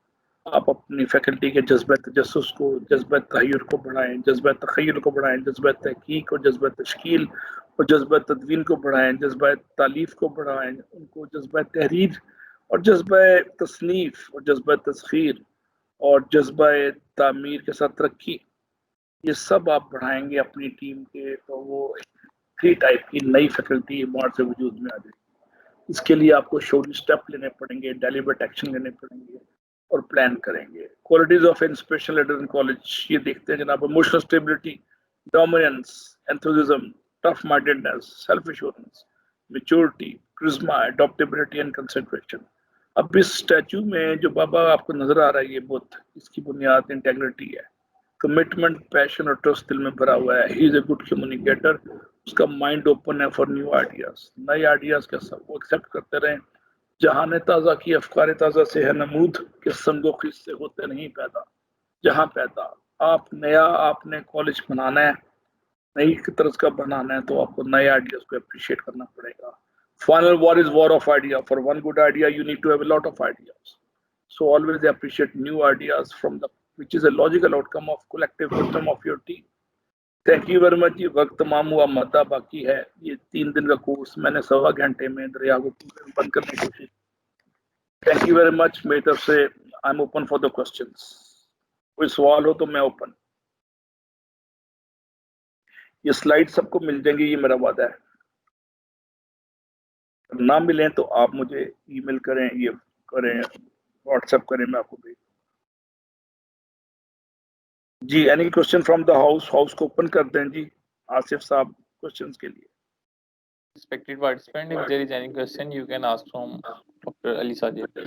آپ اپنی فیکلٹی کے جذبہ تجسس کو، جذبہ تحیر کو بڑھائیں، جذبہ تخیل کو بڑھائیں، جذبہ تحقیق اور جذبہ تشکیل اور جذبہ تدوین کو بڑھائیں، جذبہ تالیف کو بڑھائیں، ان کو جذبہ تحریر اور جذبہ تصنیف اور جذبہ تسخیر اور جذبہ تعمیر کے ساتھ ترقی، یہ سب آپ بڑھائیں گے اپنی ٹیم کے تو وہ 3 ٹائپ کی نئی فیکلٹی بار سے وجود میں آ جائے گی. اس کے لیے آپ کو شعوری سٹیپ لینے پڑیں گے، ڈیلیبریٹ ایکشن لینے پڑیں گے اور پلان کریں گے. Qualities of inspiration leader in college یہ دیکھتے ہیں جناب: emotional stability, dominance, enthusiasm, tough mindedness, self assurance, maturity, charisma, adaptability and concentration. اب اس اسٹیچو میں جو بابا آپ کو نظر آ رہا ہے یہ بدھ، اس کی بنیاد انٹیگریٹی ہے، کمٹمنٹ، پیشن اور ٹرسٹ دل میں بھرا ہوا ہے. ہی از اے گڈ کمیونیکیٹر. اس کا مائنڈ اوپن ہے فار نیو آئیڈیاز. نئے آئیڈیاز کا سب کو ایکسیپٹ کرتے رہیں. جہان تازہ کی افکار تازہ سے ہے نمود کہ سنگ و خیز سے ہوتے نہیں پیدا. جہاں پیدا آپ نیا، آپ نے کالج بنانا ہے، نئی طرز کا بنانا ہے تو آپ کو نئے آئیڈیاز کو اپریشیٹ کرنا پڑے گا. Final war is war of idea. For one good idea you need to have a lot of ideas. So always appreciate new ideas from which is a logical outcome of collective wisdom of your team. Thank you very much. وقت تمام ہوا، مدہ باقی ہے. یہ 3 دن کا course میں نے 1.25 گھنٹے میں دریا کو بند کرنے کی کوشش. تھینک یو ویری مچ. میری طرف سے I am open for the questions. کوئی سوال ہو تو میں اوپن. یہ سلائڈ سب کو مل جائیں گے، یہ میرا وعدہ ہے. نہ ملیں تو آپ مجھے ای میل کریں، یہ کریں، واٹس ایپ کریں، میں آپ کو بھیج. جی any question from the house کو اوپن کر دیں. جی آصف صاحب کوشچنس کے لیے. Respected participant, if there is any question, you can ask from Dr. Ali Sajid.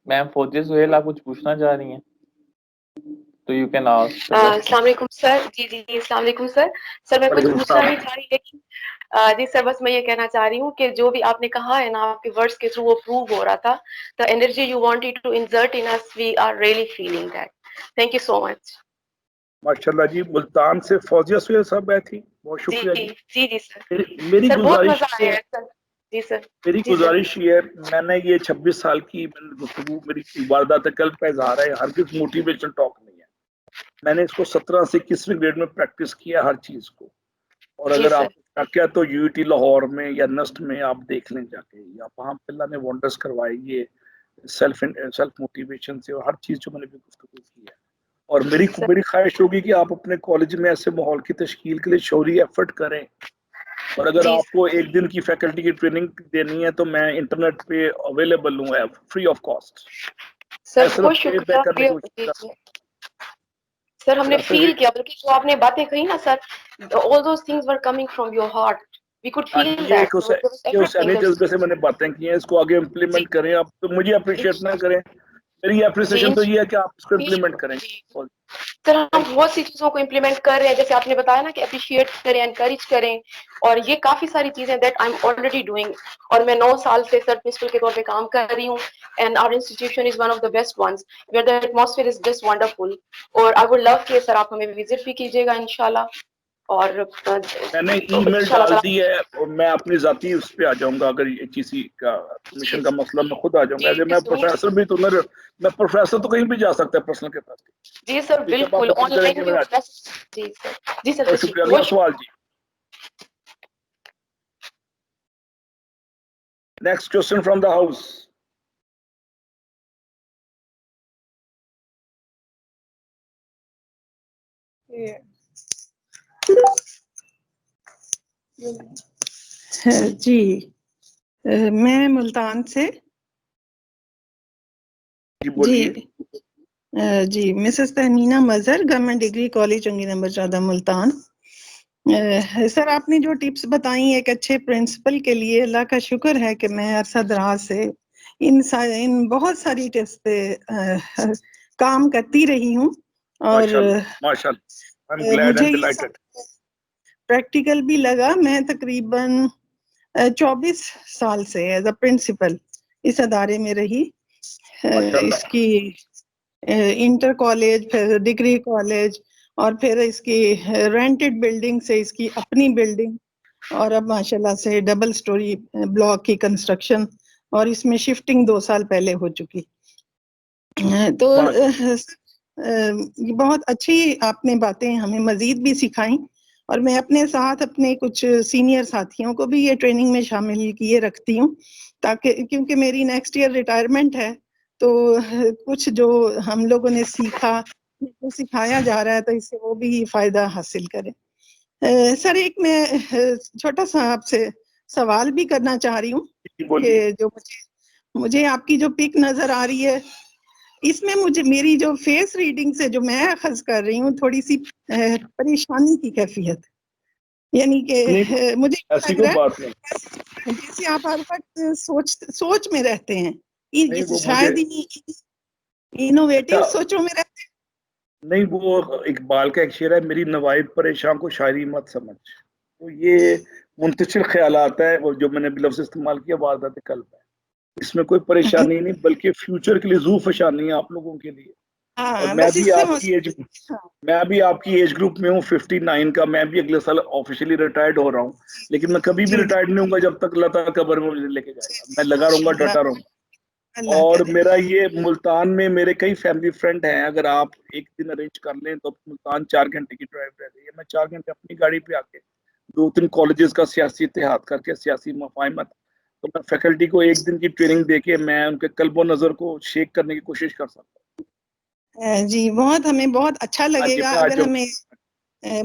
میم فوجی سہیل آپ کچھ پوچھنا چاہ رہی ہیں تو یو کین آسک. السلام علیکم سر. جی السلام علیکم سر. سر میں کچھ پوچھنا نہیں چاہ رہی لیکن جی سر بس میں یہ کہنا چاہ رہی ہوں کہ جو بھی آپ نے کہا ہے نا آپ کے ورڈز کے تھرو وہ پروو ہو رہا تھا. the energy you wanted to insert in us, we are really feeling that. Thank you so much. ماشاءاللہ جی. ملتان سے فوزیہ سہیل صاحب آئی تھی. بہت شکریہ جی. جی سر. میری سر بہت گزارش مزہ آیا سر. جی سر. میری گزارش یہ ہے، میں نے یہ 26 سال کی گفتگو، میری واردات قلب کا اظہار ہے، ہرگز موٹیویشن ٹاک نہیں ہے. میں نے اس کو 17 سے 21ویں گریڈ میں پریکٹس کیا ہر چیز کو. اور اگر آپ کیا تو یو ٹی لاہور میں یا نسٹ میں آپ دیکھ لیں جا کے، یا وہاں پہ اللہ نے ونڈرز کروائے یہ سیلف موٹیویشن سے، اور ہر چیز جو میں نے بھی گفتگو کی ہے. اور میری خواہش ہوگی کہ آپ اپنے کالج میں ایسے ماحول کی تشکیل کے لیے شعوری ایفرٹ کریں. اور اگر آپ کو 1 دن کی فیکلٹی کی ٹریننگ دینی ہے تو میں انٹرنیٹ پہ اویلیبل ہوں، فری آف کاسٹ. سر بہت شکریہ. سر ہم نے فیل کیا، بلکہ جو آپ نے باتیں کہی نا سر، all those things were coming from your heart. We could feel that. اس جذبے سے میں نے باتیں کی ہیں، اس کو آگے امپلیمنٹ کریں. آپ تو مجھے اپریشیٹ نہ کریں، میری اپریسیشن تو یہ ہے کہ آپ اس کو امپلیمنٹ کریں. سر ہم بہت سی چیزوں کو امپلیمنٹ کر رہے ہیں، جیسے آپ نے بتایا نا کہ اپریشیٹ کریں، انکریج کریں، اور یہ کافی ساری چیزیں that I am already doing. اور میں 9 سال سے سر پرنسپل کے طور پہ کام کر رہی ہوں. And our institution is one of the best ones where the atmosphere is just wonderful. اور آئی ووڈ لو کہ سر آپ ہمیں وزٹ بھی کیجیے گا انشاءاللہ. اور میں نے ای میل ڈال دی ہے، اور میں اپنی ذاتی اس پہ آ جاؤں گا. اگر یہ کسی کا مشن کا مسئلہ میں خود آ جاؤں گا. میں پروفیسر بھی تو میں پروفیسر تو کہیں بھی جا سکتا ہے پرسنل کے پاس. جی سر بالکل آن لائن. جی سر شکریہ. اگلا سوال جی. Next question from the house. جی میں ملتان سے. جی Mrs Tahmina Mazhar, government degree college Chungi number 14 Multan. Sir آپ نے جو ٹپس بتائیں ایک اچھے پرنسپل کے لیے اللہ کا شکر ہے کہ میں عرصہ دراز سے ان بہت ساری ٹپس پہ کام کرتی رہی ہوں اور ماشاءاللہ I'm glad مجھے and یہ delighted. پریکٹیکل بھی لگا. میں تقریباً 24 سال سے ایز اے پرنسپل اس ادارے میں رہی. اس کی انٹر کالج، پھر ڈگری کالج، اور پھر اس کی رینٹڈ بلڈنگ سے اس کی اپنی بلڈنگ، اور اب ماشاءاللہ سے ڈبل سٹوری بلاک کی کنسٹرکشن، اور اس میں شفٹنگ 2 سال پہلے ہو چکی. تو بہت اچھی آپ نے باتیں ہمیں مزید بھی سکھائیں، اور میں اپنے ساتھ اپنے کچھ سینئر ساتھیوں کو بھی یہ ٹریننگ میں شامل کیے رکھتی ہوں، تاکہ کیونکہ میری نیکسٹ ایئر ریٹائرمنٹ ہے، تو کچھ جو ہم لوگوں نے سیکھا سکھایا جا رہا ہے تو اس سے وہ بھی فائدہ حاصل کریں. سر ایک میں چھوٹا سا آپ سے سوال بھی کرنا چاہ رہی ہوں کہ جو مجھے آپ کی جو پک نظر آ رہی ہے اس میں مجھے میری جو فیس ریڈنگ سے جو میں اخذ کر رہی ہوں تھوڑی سی پریشانی کی کیفیت، یعنی کہ مجھے ایسی لگ کوئی رہا بات نہیں. ہے جیسے آپ ہر وقت سوچ میں رہتے ہیں، نہیں وہ مجھے شاید انوویٹو اچھا سوچوں میں رہتے ہیں. نہیں، وہ اقبال کا ایک شعر ہے، میری نوائب پریشان کو شاعری مت سمجھ. تو یہ منتشر خیالات ہے، وہ جو میں نے لفظ استعمال کیا واردات قلب ہے. اس میں کوئی پریشانی نہیں، بلکہ فیوچر کے لیے ذو فشانی ہے آپ لوگوں کے لیے. اور ہاں میں بس بھی اس سے آپ کی ایج گروپ میں ہوں 59 کا. میں بھی اگلے سال آفیشلی ریٹائرڈ ہو رہا ہوں، لیکن میں کبھی بھی جی ریٹائرڈ نہیں ہوں گا جب تک اللہ تعالیٰ قبر میں مجھے لے کے جائے گا. میں لگا رہوں گا، ڈٹا رہوں گا. اللہ اور کرے. میرا یہ ملتان میں میرے کئی فیملی فرینڈ ہیں، اگر آپ ایک دن ارینج کر لیں تو ملتان 4 گھنٹے کی ڈرائیو رہ گئی ہے. میں 4 گھنٹے اپنی گاڑی پہ آ کے 2-3 کالجز کا سیاسی اتحاد کر کے سیاسی مفاہمت، تو میں فیکلٹی کو ایک دن کی ٹریننگ دے کے میں ان کے قلب و نظر کو شیک کرنے کی کوشش کر سکتا ہوں. جی ہمیں بہت اچھا لگے گا اگر ہمیں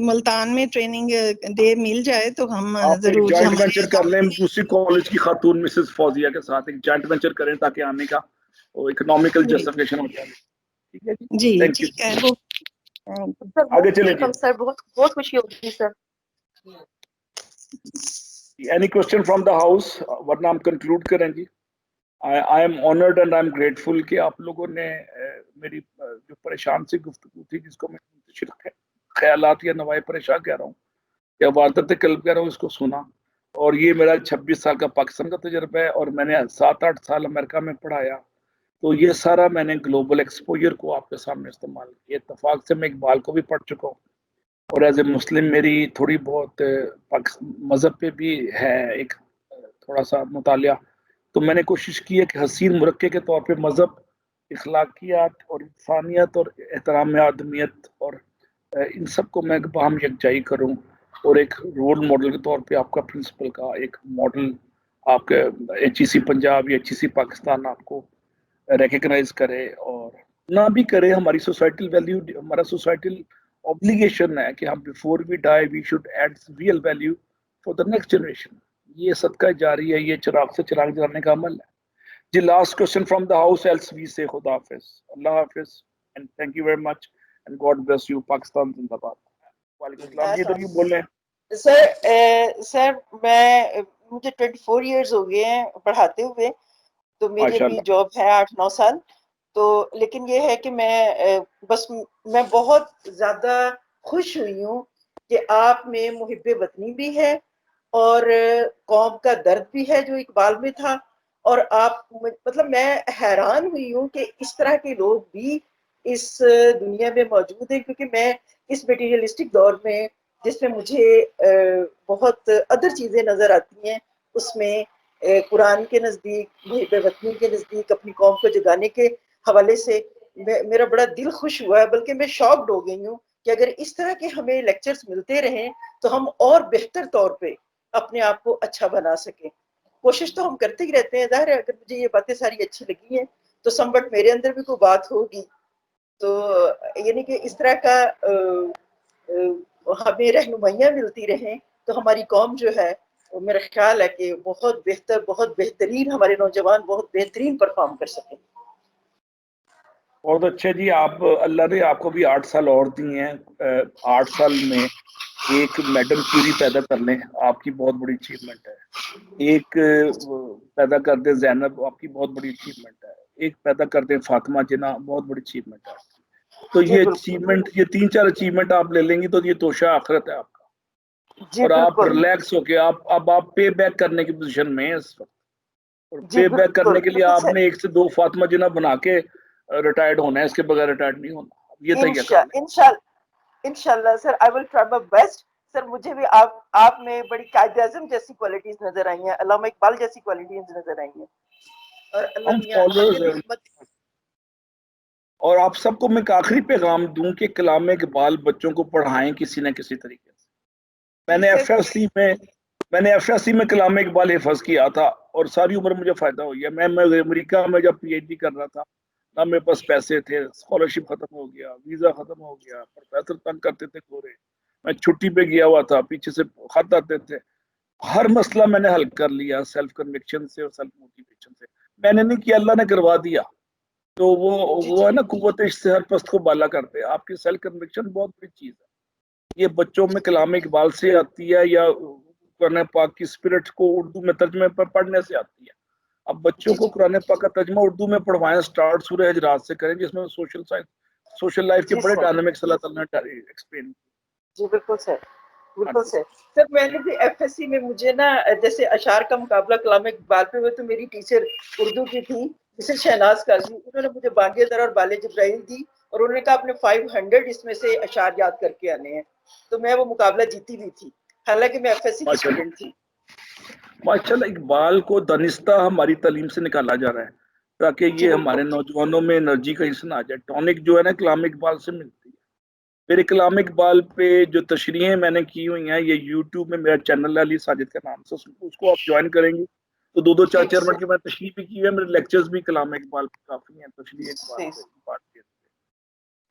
ملتان میں ٹریننگ ڈے مل جائے تو ہم آپ ایک ضرور جوائنٹ وینچر کر لیں دوسری کالج کی خاتون مسز فوزیہ کے ساتھ، ایک جوائنٹ وینچر کریں تاکہ آنے کا اکنامیکل جسٹیفیکیشن ہو جائے. ٹھیک ہے جی تھینک یو. ٹھیک ہے. سر آگے موسٹ چلیں ویلکم سر، بہت خوشی ہوگی sir. Any question from the house ورنہ ہم کنکلوڈ کریں گی. I am honoured and I am grateful کہ آپ لوگوں نے میری جو پریشان سی گفتگو تھی، جس کو میں خیالات یا نوائے پریشان کہہ رہا ہوں یا واردات قلب کہہ رہا ہوں، اس کو سنا. اور یہ میرا 26 سال کا پاکستان کا تجربہ ہے، اور میں نے 7-8 سال امریکہ میں پڑھایا. تو یہ سارا میں نے گلوبل ایکسپوجر کو آپ کے سامنے استعمال کیا. اتفاق سے میں اقبال کو بھی پڑھ چکا ہوں، اور ایز اے مسلم میری تھوڑی بہت مذہب پہ بھی ہے ایک تھوڑا سا مطالعہ. تو میں نے کوشش کی ہے کہ حسین مرکے کے طور پہ مذہب، اخلاقیات اور انسانیت اور احترام آدمیت اور ان سب کو میں باہم یکجائی کروں، اور ایک رول ماڈل کے طور پہ آپ کا پرنسپل کا ایک ماڈل آپ کے HEC پنجاب یا HEC پاکستان آپ کو ریکگنائز کرے، اور نہ بھی کرے. ہماری سوسائٹل ویلیو، ہمارا سوسائٹل obligation ہے کہ ہم before we die we should add real value for the next generation. یہ صدقہ جاری ہے، یہ چراغ سے چراغ جلانے کا عمل ہے. جی last question from the house else we سے خدا حافظ، اللہ حافظ and thank you very much and God bless you. Pakistan زندہ باد. وعلیکم السلام جی. ادھر یوں بول رہے ہیں سر مجھے 24 ایئرز ہو گئے ہیں پڑھاتے ہوئے، تو میری ماشاء ابھی اللہ. جاب ہے 8-9 سال. تو لیکن یہ ہے کہ میں بہت زیادہ خوش ہوئی ہوں کہ آپ میں محب وطنی بھی ہے اور قوم کا درد بھی ہے جو اقبال میں تھا. اور آپ مطلب میں حیران ہوئی ہوں کہ اس طرح کے لوگ بھی اس دنیا میں موجود ہیں، کیونکہ میں اس میٹیریلسٹک دور میں جس میں مجھے بہت ادر چیزیں نظر آتی ہیں، اس میں قرآن کے نزدیک، محب وطنی کے نزدیک، اپنی قوم کو جگانے کے حوالے سے میرا بڑا دل خوش ہوا ہے. بلکہ میں شاکڈ ہو گئی ہوں کہ اگر اس طرح کے ہمیں لیکچرز ملتے رہیں تو ہم اور بہتر طور پہ اپنے آپ کو اچھا بنا سکیں. کوشش تو ہم کرتے ہی رہتے ہیں. ظاہر ہے اگر مجھے یہ باتیں ساری اچھی لگی ہیں تو سمبٹ میرے اندر بھی کوئی بات ہوگی. تو یعنی کہ اس طرح کا ہمیں رہنمائیاں ملتی رہیں تو ہماری قوم جو ہے، میرا خیال ہے کہ بہت بہتر، بہت بہترین، ہمارے نوجوان بہت بہترین پرفارم کر سکیں. بہت اچھا جی. آپ اللہ نے آپ کو بھی 8 سال اور دی ہیں. 8 سال میں ایک میڈم کیوری پیدا کر لیں آپ کی بہت بڑی اچیومنٹ ہے، ایک پیدا کر دیں زینب آپ کی بہت بڑی اچیومنٹ ہے، ایک پیدا کر دیں فاطمہ جناح بہت بڑی اچیومنٹ ہے. تو جی یہ بالکل اچیومنٹ یہ 3-4 اچیومنٹ آپ لے لیں گی تو یہ توشہ آخرت ہے آپ کا، جی اور آپ بالکل ریلیکس ہو کے آپ پے بیک کرنے کی پوزیشن میں ہیں اس وقت، اور جی پے بیک بالکل کرنے کے لیے بالکل آپ نے 1 سے 2 فاطمہ جناح بنا کے ریٹائرڈ ہونا ہے، اس کے بغیر ریٹائرڈ نہیں ہونا. یہ طریقہ کار ہے. انشاءاللہ سر آئی ول ٹرائی مائی بیسٹ. سر مجھے بھی آپ میں بڑی قائد اعظم جیسی کوالٹیز نظر آئی ہیں، علامہ اقبال جیسی کوالٹیز نظر آئی ہیں، اور اللہ ہم میاں آگے فالوورز بھی ہیں. ہمت. اور آپ سب کو میں ایک آخری پیغام دوں کہ کلام اقبال بچوں کو پڑھائیں کسی نہ کسی طریقے سے. میں جی نے سر ایف ایس سی میں کلام اقبال حفظ کیا تھا اور ساری عمر مجھے فائدہ ہو گیا. میں امریکہ میں جب پی ایچ ڈی کر رہا تھا نہ میرے پاس پیسے تھے، اسکالرشپ ختم ہو گیا، ویزا ختم ہو گیا، پروفیسر تنگ کرتے تھے گورے، میں چھٹی پہ گیا ہوا تھا، پیچھے سے خط آتے تھے. ہر مسئلہ میں نے حل کر لیا سیلف کنوکشن سے اور سیلف موٹیویشن سے. میں نے نہیں کیا، اللہ نے کروا دیا. تو وہ ہے نا قوت اشتہار پست کو بالا کرتے ہیں. آپ کی سیلف کنوکشن بہت بڑی چیز ہے. یہ بچوں میں کلام اقبال سے آتی ہے یا قرآن پاک کی اسپرٹ کو اردو میں ترجمے پر پڑھنے سے آتی ہے. اب بچوں کو قرآن پاک کا ترجمہ اردو میں پڑھوائیں، سٹارٹ سورہ حجرات سے کریں جس میں سوشل لائف کے جی بڑے سر ڈائنامکس اللہ تعالیٰ نے ایکسپلین. جی بالکل سر ہاں بالکل جی. سر. سر میں نے بھی ایف ایس سی میں مجھے نا جیسے اشعار کا مقابلہ کلام اقبال پہ ہوئے تو میری ٹیچر اردو کی تھی مسز شہناز قاضی، انہوں نے مجھے بانگے در اور بال جبرائیل دی اور انہوں نے کہا آپ نے 500 اس میں سے اشعار یاد کر کے آنے ہیں. تو میں وہ مقابلہ جیتی بھی تھی حالانکہ میں ایف ایس سی کی اسٹوڈنٹ تھی. ماشاءاللہ اقبال کو دانستہ ہماری تعلیم سے نکالا جا رہا ہے تاکہ جی یہ بالکل ہمارے نوجوانوں میں انرجی کا حصہ آ جائے. ٹونک جو ہے نا کلام اقبال سے ملتی ہے. میرے کلام اقبال پہ جو تشریحیں میں نے کی ہوئی ہیں یہ یوٹیوب میں میرا چینل ہے علی ساجد کے نام سے، اس کو آپ جوائن کریں گے تو 2-4 منٹ کی میں تشریح بھی کی ہے. میرے لیکچرز بھی کلام اقبال پہ کافی ہیں، تشریح اقبال پہ بات کی.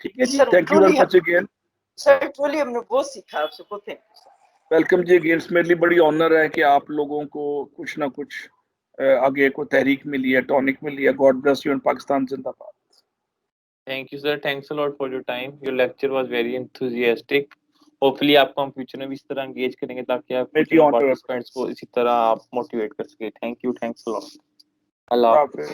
ٹھیک ہے جی، sir thank you very much again. Sir truly ہم نے بہت سیکھا آپ سے. بہت تھینک یو سر. ویلکم جی اگین. میرے لیے بڑی آنر ہے کہ آپ لوگوں کو کچھ نہ کچھ آگے کو تحریک ملی ہے، ٹونک ملی ہے. God bless you and Pakistan زندہ باد. Thank you, sir. Thanks a lot for your time. Your lecture was very enthusiastic. Hopefully آپ کو ہم فیوچر میں بھی اس طرح انگیج کریں گے تاکہ آپ میری فیوچر میں آنر پارٹیسپینٹس کو اسی طرح آپ موٹیویٹ کر سکیں. Thank you, thanks a lot. اللہ ہے. حافظ.